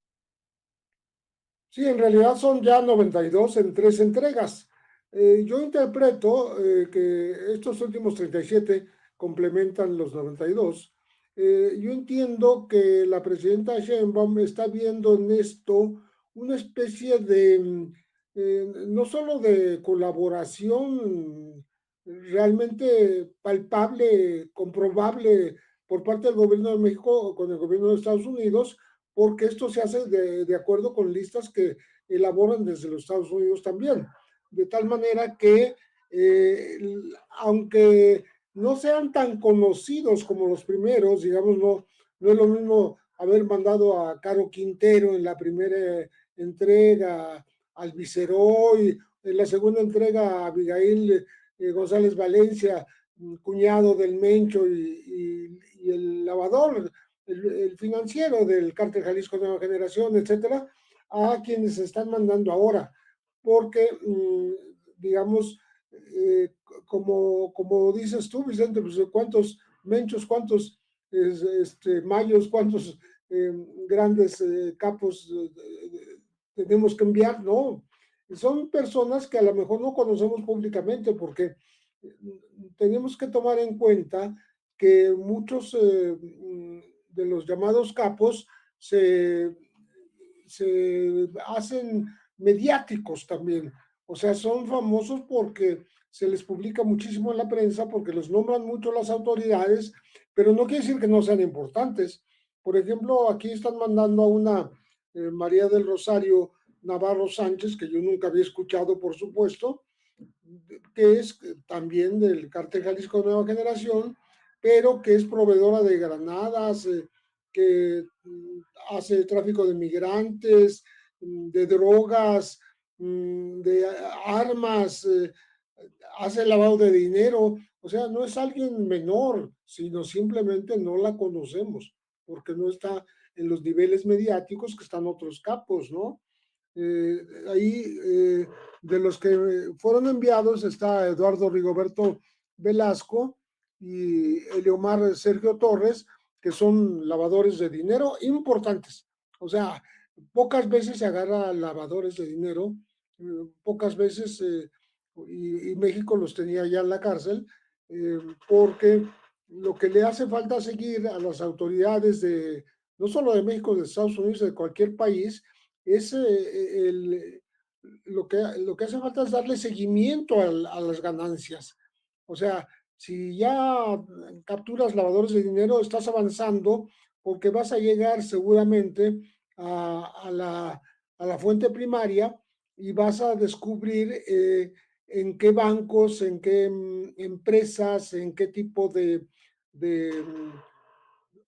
D: Sí, en realidad son ya 92 en 3 entregas. Yo interpreto que estos últimos 37 complementan los 92. Yo entiendo que la presidenta Sheinbaum está viendo en esto una especie de, no solo de colaboración realmente palpable, comprobable por parte del gobierno de México con el gobierno de Estados Unidos, porque esto se hace de acuerdo con listas que elaboran desde los Estados Unidos también, de tal manera que aunque no sean tan conocidos como los primeros, digamos, no es lo mismo haber mandado a Caro Quintero en la primera entrega, al Viceroy, en la segunda entrega a Abigail González Valencia, cuñado del Mencho y el lavador, el financiero del Cártel Jalisco Nueva Generación, etcétera, a quienes se están mandando ahora, porque, digamos, como dices tú, Vicente, pues cuántos menchos, cuántos mayos, cuántos grandes capos tenemos que enviar, no. Son personas que a lo mejor no conocemos públicamente, porque tenemos que tomar en cuenta que muchos de los llamados capos se hacen mediáticos también. O sea, son famosos porque se les publica muchísimo en la prensa, porque los nombran mucho las autoridades, pero no quiere decir que no sean importantes. Por ejemplo, aquí están mandando a una María del Rosario Navarro Sánchez, que yo nunca había escuchado, por supuesto, que es también del Cártel Jalisco Nueva Generación, pero que es proveedora de granadas, que hace tráfico de migrantes, de drogas, de armas, hace lavado de dinero. O sea, no es alguien menor, sino simplemente no la conocemos, porque no está en los niveles mediáticos que están otros capos, ¿no? Ahí, de los que fueron enviados, está Eduardo Rigoberto Velasco y Eleomar Sergio Torres, que son lavadores de dinero importantes. O sea, pocas veces se agarra lavadores de dinero, pocas veces, y México los tenía ya en la cárcel, porque lo que le hace falta seguir a las autoridades de, no solo de México, de Estados Unidos, de cualquier país, es lo que hace falta es darle seguimiento a las ganancias. O sea, si ya capturas lavadores de dinero, estás avanzando porque vas a llegar seguramente a la fuente primaria y vas a descubrir en qué bancos, en qué empresas, en qué tipo de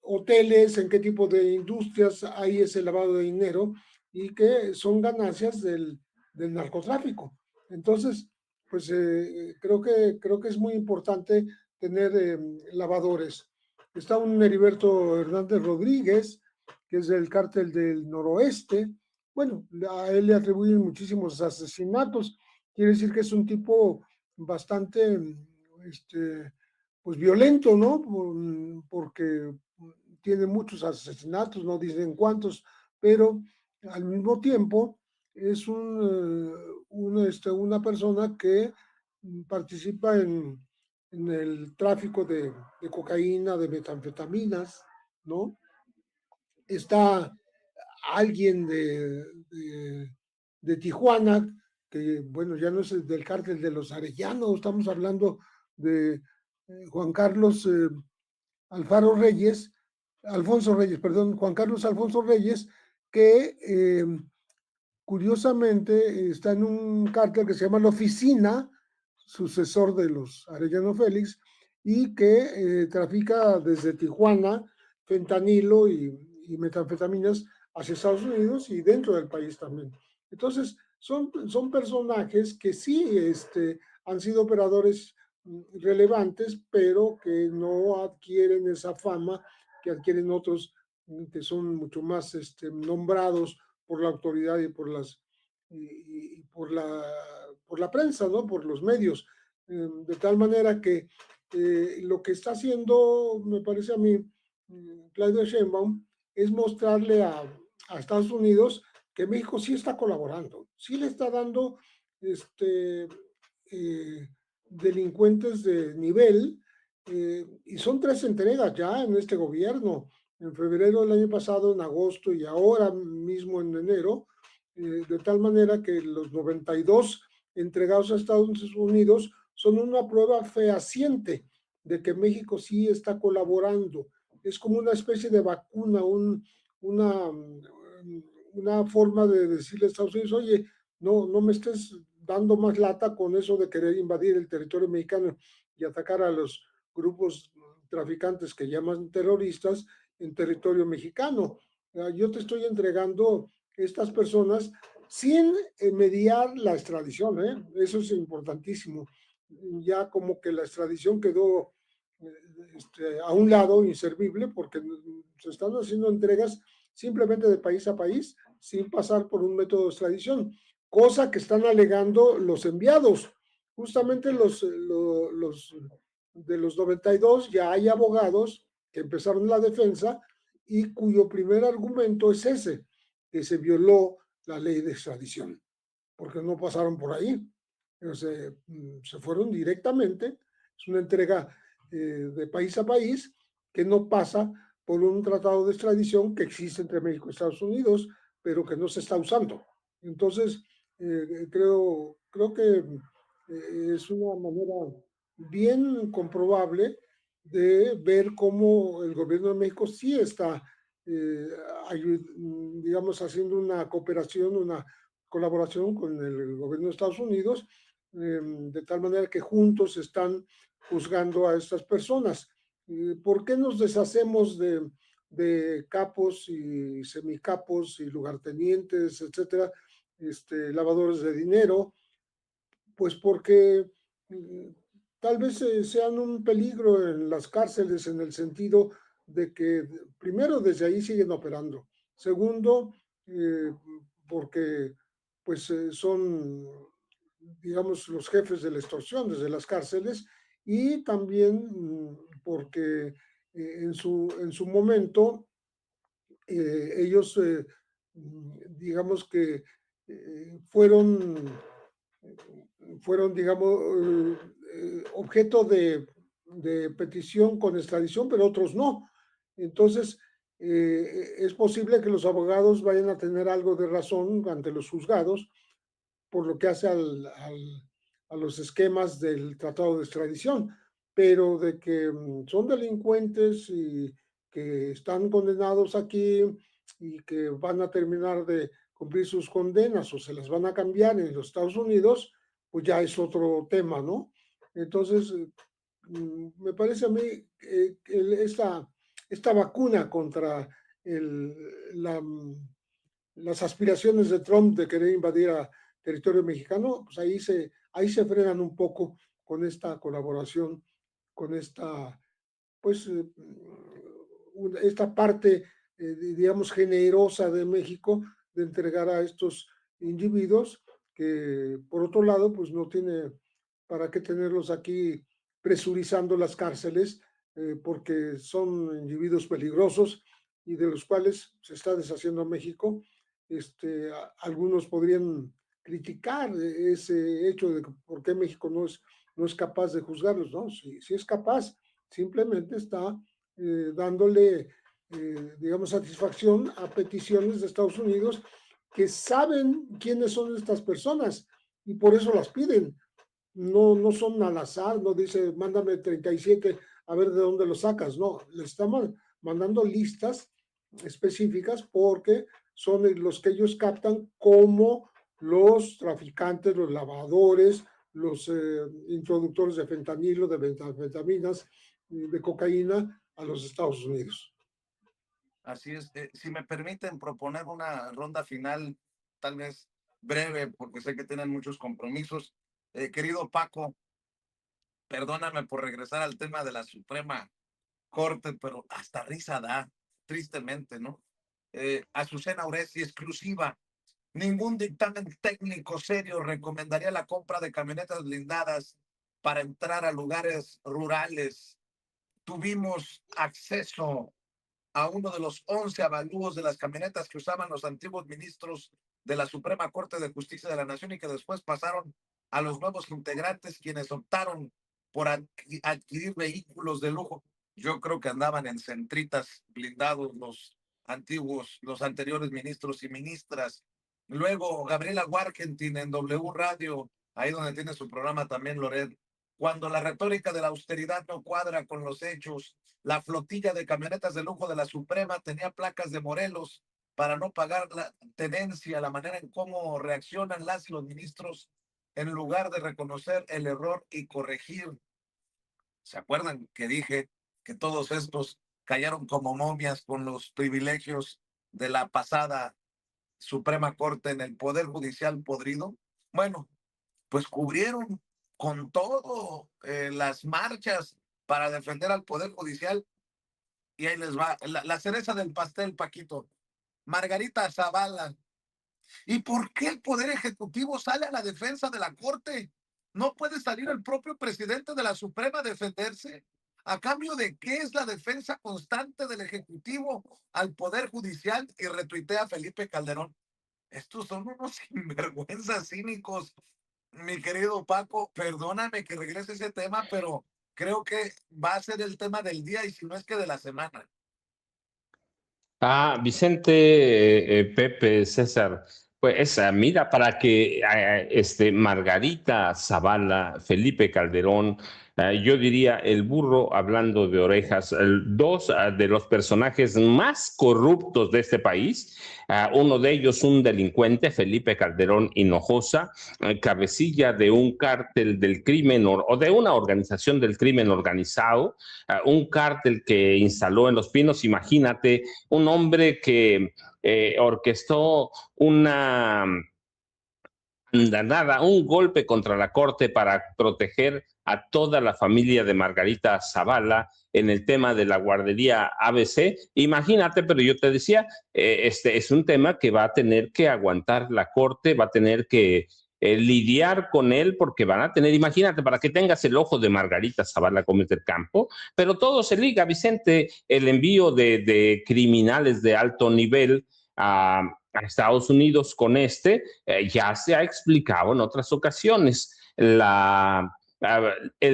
D: hoteles, en qué tipo de industrias hay ese lavado de dinero y que son ganancias del narcotráfico. Entonces, pues creo que es muy importante tener lavadores. Está un Heriberto Hernández Rodríguez, que es del cártel del Noroeste. Bueno, a él le atribuyen muchísimos asesinatos. Quiere decir que es un tipo bastante, pues violento, ¿no? Porque tiene muchos asesinatos, no dicen cuántos, pero al mismo tiempo es una persona que participa en el tráfico de cocaína, de metanfetaminas, ¿no? Está alguien de Tijuana, que bueno, ya no es del cártel de los Arellano, estamos hablando de Juan Carlos Alfaro Reyes, Alfonso Reyes, perdón, Juan Carlos Alfonso Reyes, que curiosamente está en un cártel que se llama La Oficina, sucesor de los Arellano Félix, y que trafica desde Tijuana fentanilo y metanfetaminas hacia Estados Unidos y dentro del país también. Entonces, son personajes que sí han sido operadores relevantes, pero que no adquieren esa fama que adquieren otros que son mucho más nombrados por la autoridad y por por la prensa, ¿no? Por los medios. De tal manera que lo que está haciendo, me parece a mí, Claudia Sheinbaum, es mostrarle a Estados Unidos que México sí está colaborando, sí le está dando delincuentes de nivel, y son 3 entregas ya en este gobierno, en febrero del año pasado, en agosto y ahora mismo en enero, de tal manera que los 92 entregados a Estados Unidos son una prueba fehaciente de que México sí está colaborando. Es como una especie de vacuna, una forma de decirle a Estados Unidos, oye, no me estés dando más lata con eso de querer invadir el territorio mexicano y atacar a los grupos traficantes que llaman terroristas en territorio mexicano. Yo te estoy entregando estas personas sin mediar la extradición, ¿eh? Eso es importantísimo. Ya como que la extradición quedó a un lado, inservible, porque se están haciendo entregas simplemente de país a país, sin pasar por un método de extradición, cosa que están alegando los enviados. Justamente los de los 92 ya hay abogados que empezaron la defensa y cuyo primer argumento es ese, que se violó la ley de extradición, porque no pasaron por ahí, pero se fueron directamente. Es una entrega de país a país que no pasa por un tratado de extradición que existe entre México y Estados Unidos, pero que no se está usando. Entonces, creo que es una manera bien comprobable de ver cómo el gobierno de México sí está, digamos, haciendo una cooperación, una colaboración con el gobierno de Estados Unidos, de tal manera que juntos están juzgando a estas personas. ¿Por qué nos deshacemos de capos y semicapos y lugartenientes, etcétera, lavadores de dinero, pues porque tal vez sean un peligro en las cárceles en el sentido de que, primero, desde ahí siguen operando. Segundo, porque pues son, digamos, los jefes de la extorsión desde las cárceles, y también porque en su momento ellos, digamos que fueron, digamos, objeto de petición con extradición, pero otros no. Entonces, es posible que los abogados vayan a tener algo de razón ante los juzgados por lo que hace a los esquemas del tratado de extradición, pero de que son delincuentes y que están condenados aquí y que van a terminar de cumplir sus condenas o se las van a cambiar en los Estados Unidos, pues ya es otro tema, ¿no? Entonces, me parece a mí esta vacuna contra el, la, las aspiraciones de Trump de querer invadir a territorio mexicano, pues ahí se frenan un poco con esta colaboración, con esta, pues, esta parte, digamos, generosa de México de entregar a estos individuos que, por otro lado, pues no tiene para qué tenerlos aquí presurizando las cárceles, porque son individuos peligrosos y de los cuales se está deshaciendo México. Algunos podrían criticar ese hecho de por qué México no es capaz de juzgarlos, ¿no? Si es capaz, simplemente está dándole, digamos, satisfacción a peticiones de Estados Unidos que saben quiénes son estas personas y por eso las piden. No son al azar, no dice, mándame 37 a ver de dónde lo sacas, no, le están mandando listas específicas porque son los que ellos captan como los traficantes, los lavadores, los introductores de fentanilo, de metanfetaminas, de cocaína a los Estados Unidos.
A: Así es. Si me permiten proponer una ronda final, tal vez breve, porque sé que tienen muchos compromisos. Querido Paco, perdóname por regresar al tema de la Suprema Corte, pero hasta risa da, tristemente, ¿no? Azucena Oresti, exclusiva. Ningún dictamen técnico serio recomendaría la compra de camionetas blindadas para entrar a lugares rurales. Tuvimos acceso a uno de los 11 avalúos de las camionetas que usaban los antiguos ministros de la Suprema Corte de Justicia de la Nación y que después pasaron a los nuevos integrantes, quienes optaron por adquirir vehículos de lujo. Yo creo que andaban en centritas blindados los anteriores ministros y ministras. Luego, Gabriela Warkentin en W Radio, ahí donde tiene su programa también, Loret. Cuando la retórica de la austeridad no cuadra con los hechos, la flotilla de camionetas de lujo de la Suprema tenía placas de Morelos para no pagar la tenencia, la manera en cómo reaccionan los ministros en lugar de reconocer el error y corregir. ¿Se acuerdan que dije que todos estos cayeron como momias con los privilegios de la pasada Suprema Corte en el Poder Judicial podrido? Bueno, pues cubrieron con todo las marchas para defender al Poder Judicial. Y ahí les va, la cereza del pastel, Paquito. Margarita Zavala. ¿Y por qué el Poder Ejecutivo sale a la defensa de la Corte? ¿No puede salir el propio presidente de la Suprema a defenderse? ¿A cambio de qué es la defensa constante del Ejecutivo al Poder Judicial? Y retuitea Felipe Calderón. Estos son unos sinvergüenzas cínicos, mi querido Paco. Perdóname que regrese ese tema, pero creo que va a ser el tema del día y si no es que de la semana.
B: Vicente, Pepe, César, pues mira, para que Margarita Zavala, Felipe Calderón, yo diría el burro hablando de orejas. Dos de los personajes más corruptos de este país, uno de ellos un delincuente, Felipe Calderón Hinojosa, cabecilla de un cártel del crimen o de una organización del crimen organizado, un cártel que instaló en Los Pinos. Imagínate, un hombre que orquestó una nada, un golpe contra la Corte para proteger a toda la familia de Margarita Zavala en el tema de la guardería ABC. Imagínate, pero yo te decía, este es un tema que va a tener que aguantar la Corte, va a tener que lidiar con él, porque van a tener, imagínate, para que tengas el ojo de Margarita Zavala Gómez del Campo, pero todo se liga, Vicente, el envío de criminales de alto nivel a Estados Unidos con ya se ha explicado en otras ocasiones. El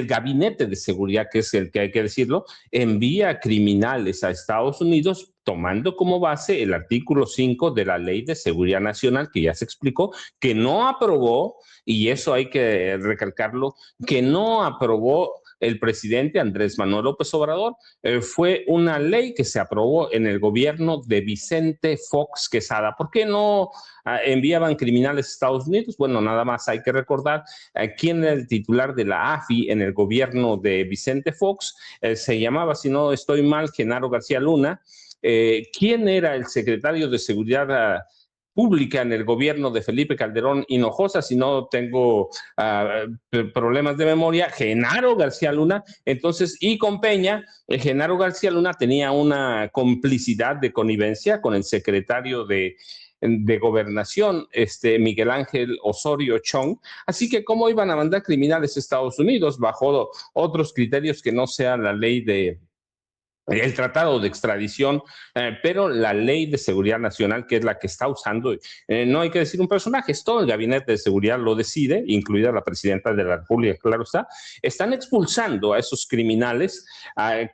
B: gabinete de seguridad, que es el que hay que decirlo, envía criminales a Estados Unidos tomando como base el artículo 5 de la Ley de Seguridad Nacional, que ya se explicó, que no aprobó, y eso hay que recalcarlo, que no aprobó el presidente Andrés Manuel López Obrador. Fue una ley que se aprobó en el gobierno de Vicente Fox Quesada. ¿Por qué no enviaban criminales a Estados Unidos? Bueno, nada más hay que recordar quién era el titular de la AFI en el gobierno de Vicente Fox. Se llamaba, si no estoy mal, Genaro García Luna. ¿Quién era el secretario de Seguridad Pública en el gobierno de Felipe Calderón Hinojosa? Si no tengo problemas de memoria, Genaro García Luna. Entonces, y con Peña, Genaro García Luna tenía una complicidad de connivencia con el secretario de Gobernación, Miguel Ángel Osorio Chong. Así que, ¿cómo iban a mandar criminales a Estados Unidos bajo otros criterios que no sea la ley el tratado de extradición, pero la Ley de Seguridad Nacional, que es la que está usando, no hay que decir un personaje, es todo el gabinete de seguridad lo decide, incluida la presidenta de la República, claro está. Están expulsando a esos criminales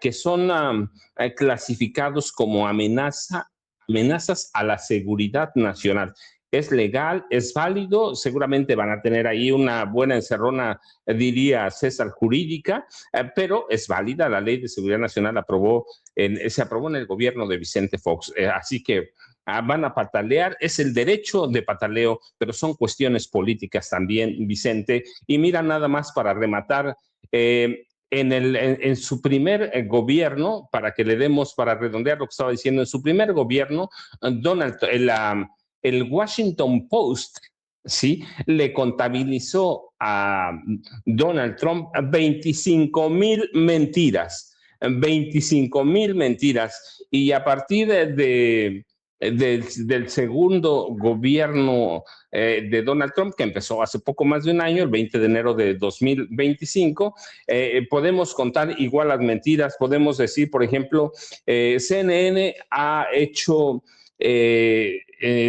B: que son clasificados como amenazas a la seguridad nacional. Es legal, es válido, seguramente van a tener ahí una buena encerrona, diría César, jurídica, pero es válida. La Ley de Seguridad Nacional se aprobó en el gobierno de Vicente Fox, así que van a patalear, es el derecho de pataleo, pero son cuestiones políticas también, Vicente. Y mira, nada más para rematar, en su primer gobierno, para que le demos, para redondear lo que estaba diciendo, en su primer gobierno, el Washington Post, ¿sí?, le contabilizó a Donald Trump 25,000 mentiras, 25,000 mentiras, y a partir del segundo gobierno de Donald Trump, que empezó hace poco más de un año, el 20 de enero de 2025, podemos contar igual las mentiras. Podemos decir, por ejemplo, CNN ha hecho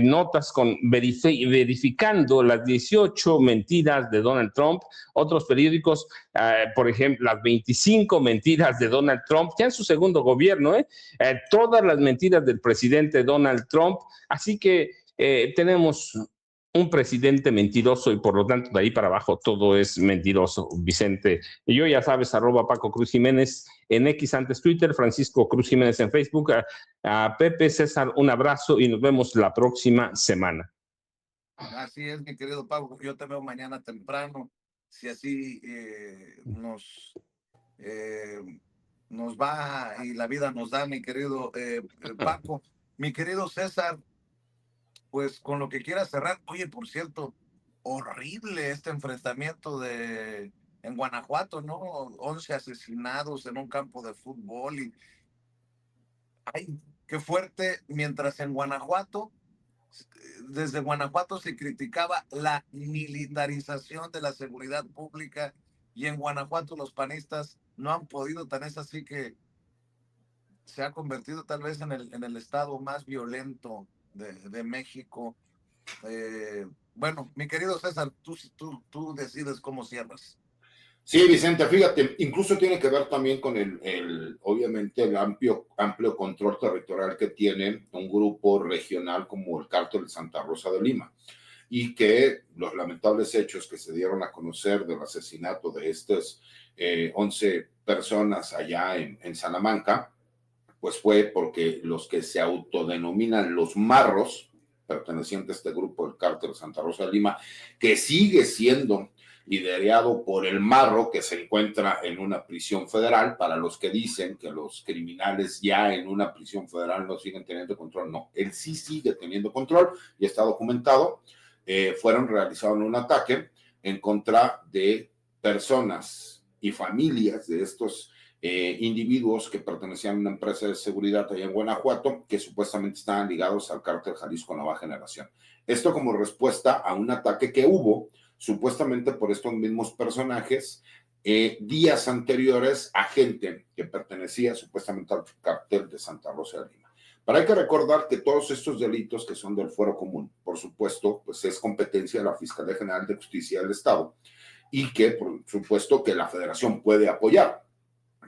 B: notas verificando las 18 mentiras de Donald Trump. Otros periódicos, por ejemplo, las 25 mentiras de Donald Trump, ya en su segundo gobierno, todas las mentiras del presidente Donald Trump. Así que tenemos un presidente mentiroso, y por lo tanto de ahí para abajo todo es mentiroso, Vicente. Y yo, ya sabes, @Paco Cruz Jiménez en X, antes Twitter, Francisco Cruz Jiménez en Facebook. A Pepe, César, un abrazo y nos vemos la próxima semana.
A: Así es, mi querido Pablo. Yo te veo mañana temprano, si así nos va y la vida nos da, mi querido Paco. Mi querido César, pues con lo que quieras cerrar. Oye, por cierto, horrible este enfrentamiento en Guanajuato, ¿no? 11 asesinados en un campo de fútbol. Y ay, qué fuerte. Mientras en Guanajuato, desde Guanajuato se criticaba la militarización de la seguridad pública, y en Guanajuato los panistas no han podido. Tan es así que se ha convertido tal vez en el estado más violento de México. Bueno, mi querido César, tú decides cómo cierras.
C: Sí, Vicente, fíjate, incluso tiene que ver también con obviamente, el amplio control territorial que tiene un grupo regional como el Cártel de Santa Rosa de Lima. y que los lamentables hechos que se dieron a conocer del asesinato de estas 11 personas allá en Salamanca, pues fue porque los que se autodenominan los marros, pertenecientes a este grupo del cártel de Santa Rosa de Lima, que sigue siendo liderado por el Marro, que se encuentra en una prisión federal. Para los que dicen que los criminales ya en una prisión federal no siguen teniendo control, no, él sí sigue teniendo control y está documentado. Fueron realizados un ataque en contra de personas y familias de estos individuos que pertenecían a una empresa de seguridad allá en Guanajuato, que supuestamente estaban ligados al cártel Jalisco Nueva Generación. Esto como respuesta a un ataque que hubo supuestamente por estos mismos personajes días anteriores a gente que pertenecía supuestamente al cártel de Santa Rosa de Lima. Pero hay que recordar que todos estos delitos que son del fuero común, por supuesto, pues es competencia de la Fiscalía General de Justicia del Estado y que, por supuesto, que la Federación puede apoyar.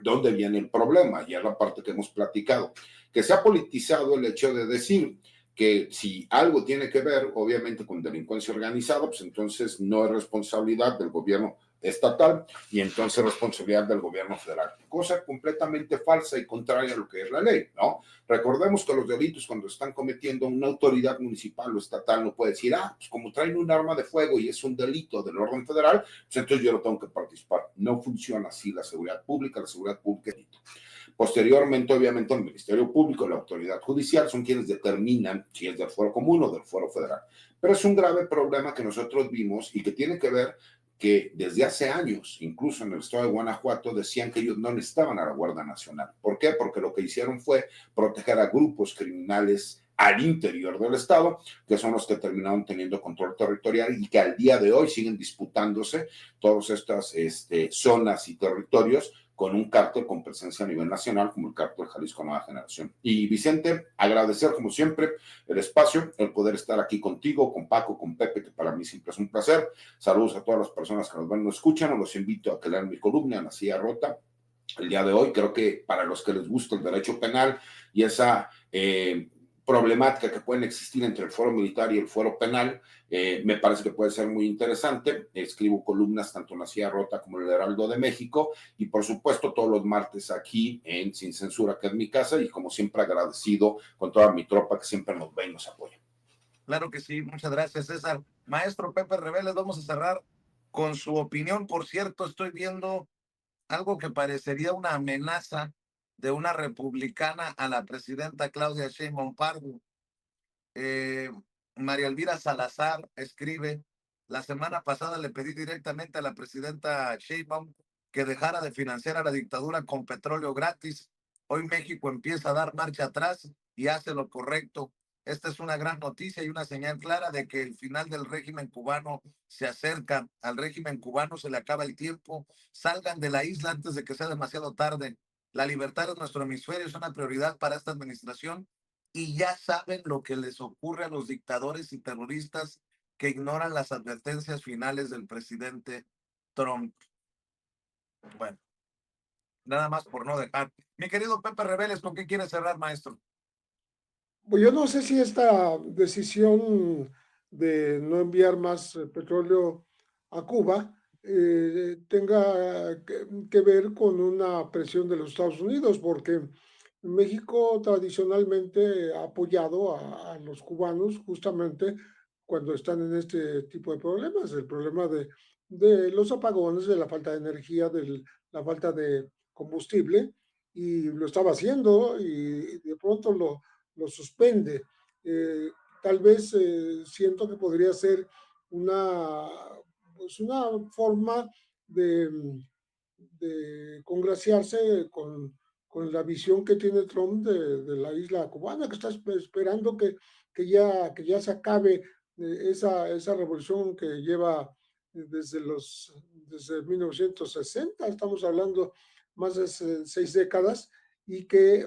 C: ¿Dónde viene el problema? Y es la parte que hemos platicado, que se ha politizado el hecho de decir que si algo tiene que ver, obviamente, con delincuencia organizada, pues entonces no es responsabilidad del gobierno estatal y entonces responsabilidad del gobierno federal. Cosa completamente falsa y contraria a lo que es la ley, ¿no? Recordemos que los delitos cuando están cometiendo una autoridad municipal o estatal no puede decir, pues como traen un arma de fuego y es un delito del orden federal, pues entonces yo no tengo que participar. No funciona así la seguridad pública es delito. Posteriormente, obviamente, el Ministerio Público, la autoridad judicial son quienes determinan si es del fuero común o del fuero federal. Pero es un grave problema que nosotros vimos y que tiene que ver que desde hace años, incluso en el estado de Guanajuato, decían que ellos no necesitaban a la Guardia Nacional. ¿Por qué? Porque lo que hicieron fue proteger a grupos criminales al interior del estado, que son los que terminaron teniendo control territorial y que al día de hoy siguen disputándose todas estas zonas y territorios con un cártel con presencia a nivel nacional como el cártel Jalisco Nueva Generación. Y Vicente, agradecer como siempre el espacio, el poder estar aquí contigo, con Paco, con Pepe, que para mí siempre es un placer. Saludos a todas las personas que nos ven y nos escuchan. Los invito a que lean mi columna en La Silla Rota. El día de hoy creo que para los que les gusta el derecho penal y esa problemática que pueden existir entre el fuero militar y el fuero penal, me parece que puede ser muy interesante. Escribo columnas tanto en La Silla Rota como en el Heraldo de México y por supuesto todos los martes aquí en Sin Censura, que es mi casa, y como siempre agradecido con toda mi tropa que siempre nos ve y nos apoya.
A: Claro que sí, muchas gracias, César. Maestro Pepe Reveles, vamos a cerrar con su opinión. Por cierto, estoy viendo algo que parecería una amenaza de una republicana a la presidenta Claudia Sheinbaum Pardo. María Elvira Salazar escribe: la semana pasada le pedí directamente a la presidenta Sheinbaum que dejara de financiar a la dictadura con petróleo gratis. Hoy México empieza a dar marcha atrás y hace lo correcto. Esta es una gran noticia y una señal clara de que el final del régimen cubano se acerca. Al régimen cubano se le acaba el tiempo. Salgan de la isla antes de que sea demasiado tarde. La libertad en nuestro hemisferio es una prioridad para esta administración y ya saben lo que les ocurre a los dictadores y terroristas que ignoran las advertencias finales del presidente Trump. Bueno, nada más por no dejar. Mi querido Pepe Reveles, ¿con qué quieres cerrar, maestro?
D: Pues yo no sé si esta decisión de no enviar más petróleo a Cuba tenga que ver con una presión de los Estados Unidos, porque México tradicionalmente ha apoyado a los cubanos justamente cuando están en este tipo de problemas, el problema de los apagones, de la falta de energía, de la falta de combustible, y lo estaba haciendo y de pronto lo suspende. Tal vez siento que podría ser pues una forma de congraciarse con la visión que tiene Trump de la isla cubana, que está esperando que ya se acabe esa revolución que lleva desde 1960, estamos hablando más de 6 décadas, y que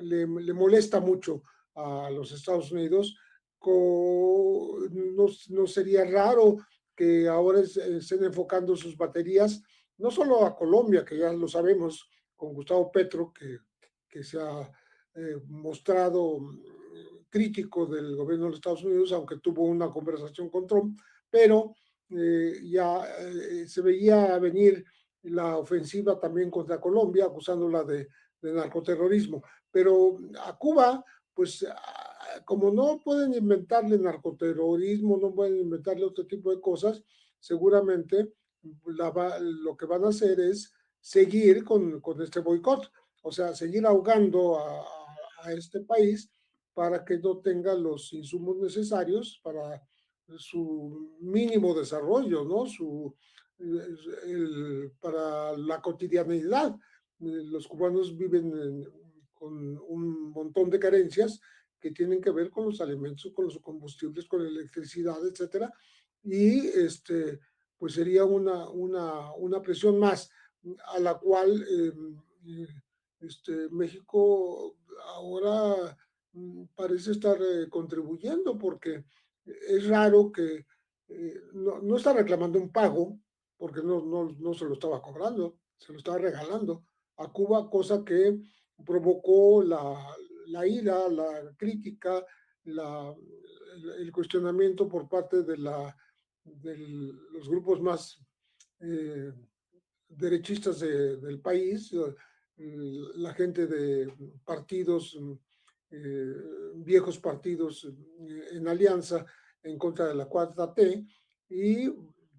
D: le molesta mucho a los Estados Unidos. No sería raro que ahora estén enfocando sus baterías no solo a Colombia, que ya lo sabemos, con Gustavo Petro, que se ha mostrado crítico del gobierno de los Estados Unidos, aunque tuvo una conversación con Trump, pero ya se veía venir la ofensiva también contra Colombia, acusándola de narcoterrorismo. Pero a Cuba, pues como no pueden inventarle narcoterrorismo, no pueden inventarle otro tipo de cosas, seguramente lo que van a hacer es seguir con este boicot, o sea, seguir ahogando a este país para que no tenga los insumos necesarios para su mínimo desarrollo, ¿no? Para la cotidianidad. Los cubanos viven con un montón de carencias que tienen que ver con los alimentos, con los combustibles, con la electricidad, etcétera. Y pues sería una presión más a la cual México ahora parece estar contribuyendo, porque es raro que no está reclamando un pago, porque no se lo estaba cobrando, se lo estaba regalando a Cuba, cosa que provocó la ira, la crítica, el cuestionamiento por parte de los grupos más derechistas del país, la gente de partidos, viejos partidos en alianza en contra de la 4T. Y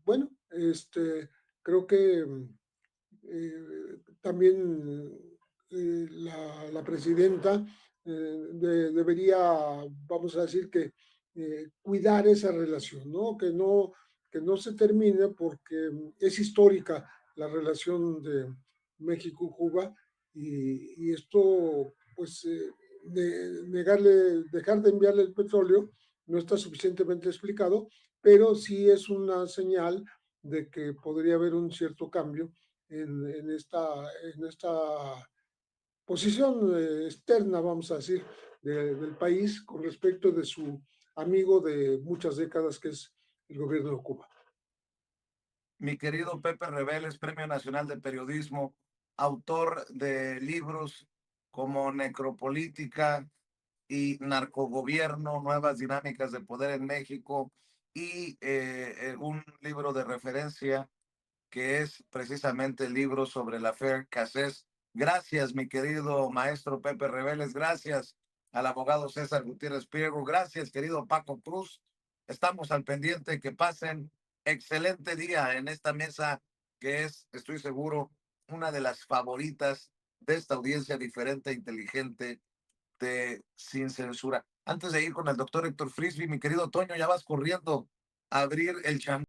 D: bueno, creo que también la presidenta debería, vamos a decir que, cuidar esa relación, ¿no? Que no se termine, porque es histórica la relación de México-Cuba, y esto, pues, dejar de enviarle el petróleo no está suficientemente explicado, pero sí es una señal de que podría haber un cierto cambio en esta posición externa, vamos a decir, del país con respecto de su amigo de muchas décadas, que es el gobierno de Cuba.
A: Mi querido Pepe Reveles, Premio Nacional de Periodismo, autor de libros como Necropolítica y Narcogobierno, Nuevas Dinámicas de Poder en México, y un libro de referencia que es precisamente el libro sobre la Fair Cassés. Gracias, mi querido maestro Pepe Reveles, gracias al abogado César Gutiérrez Priego, gracias, querido Paco Cruz. Estamos al pendiente, que pasen excelente día en esta mesa, que es, estoy seguro, una de las favoritas de esta audiencia diferente e inteligente de Sin Censura. Antes de ir con el doctor Héctor Frisby, mi querido Toño, ya vas corriendo a abrir el champán.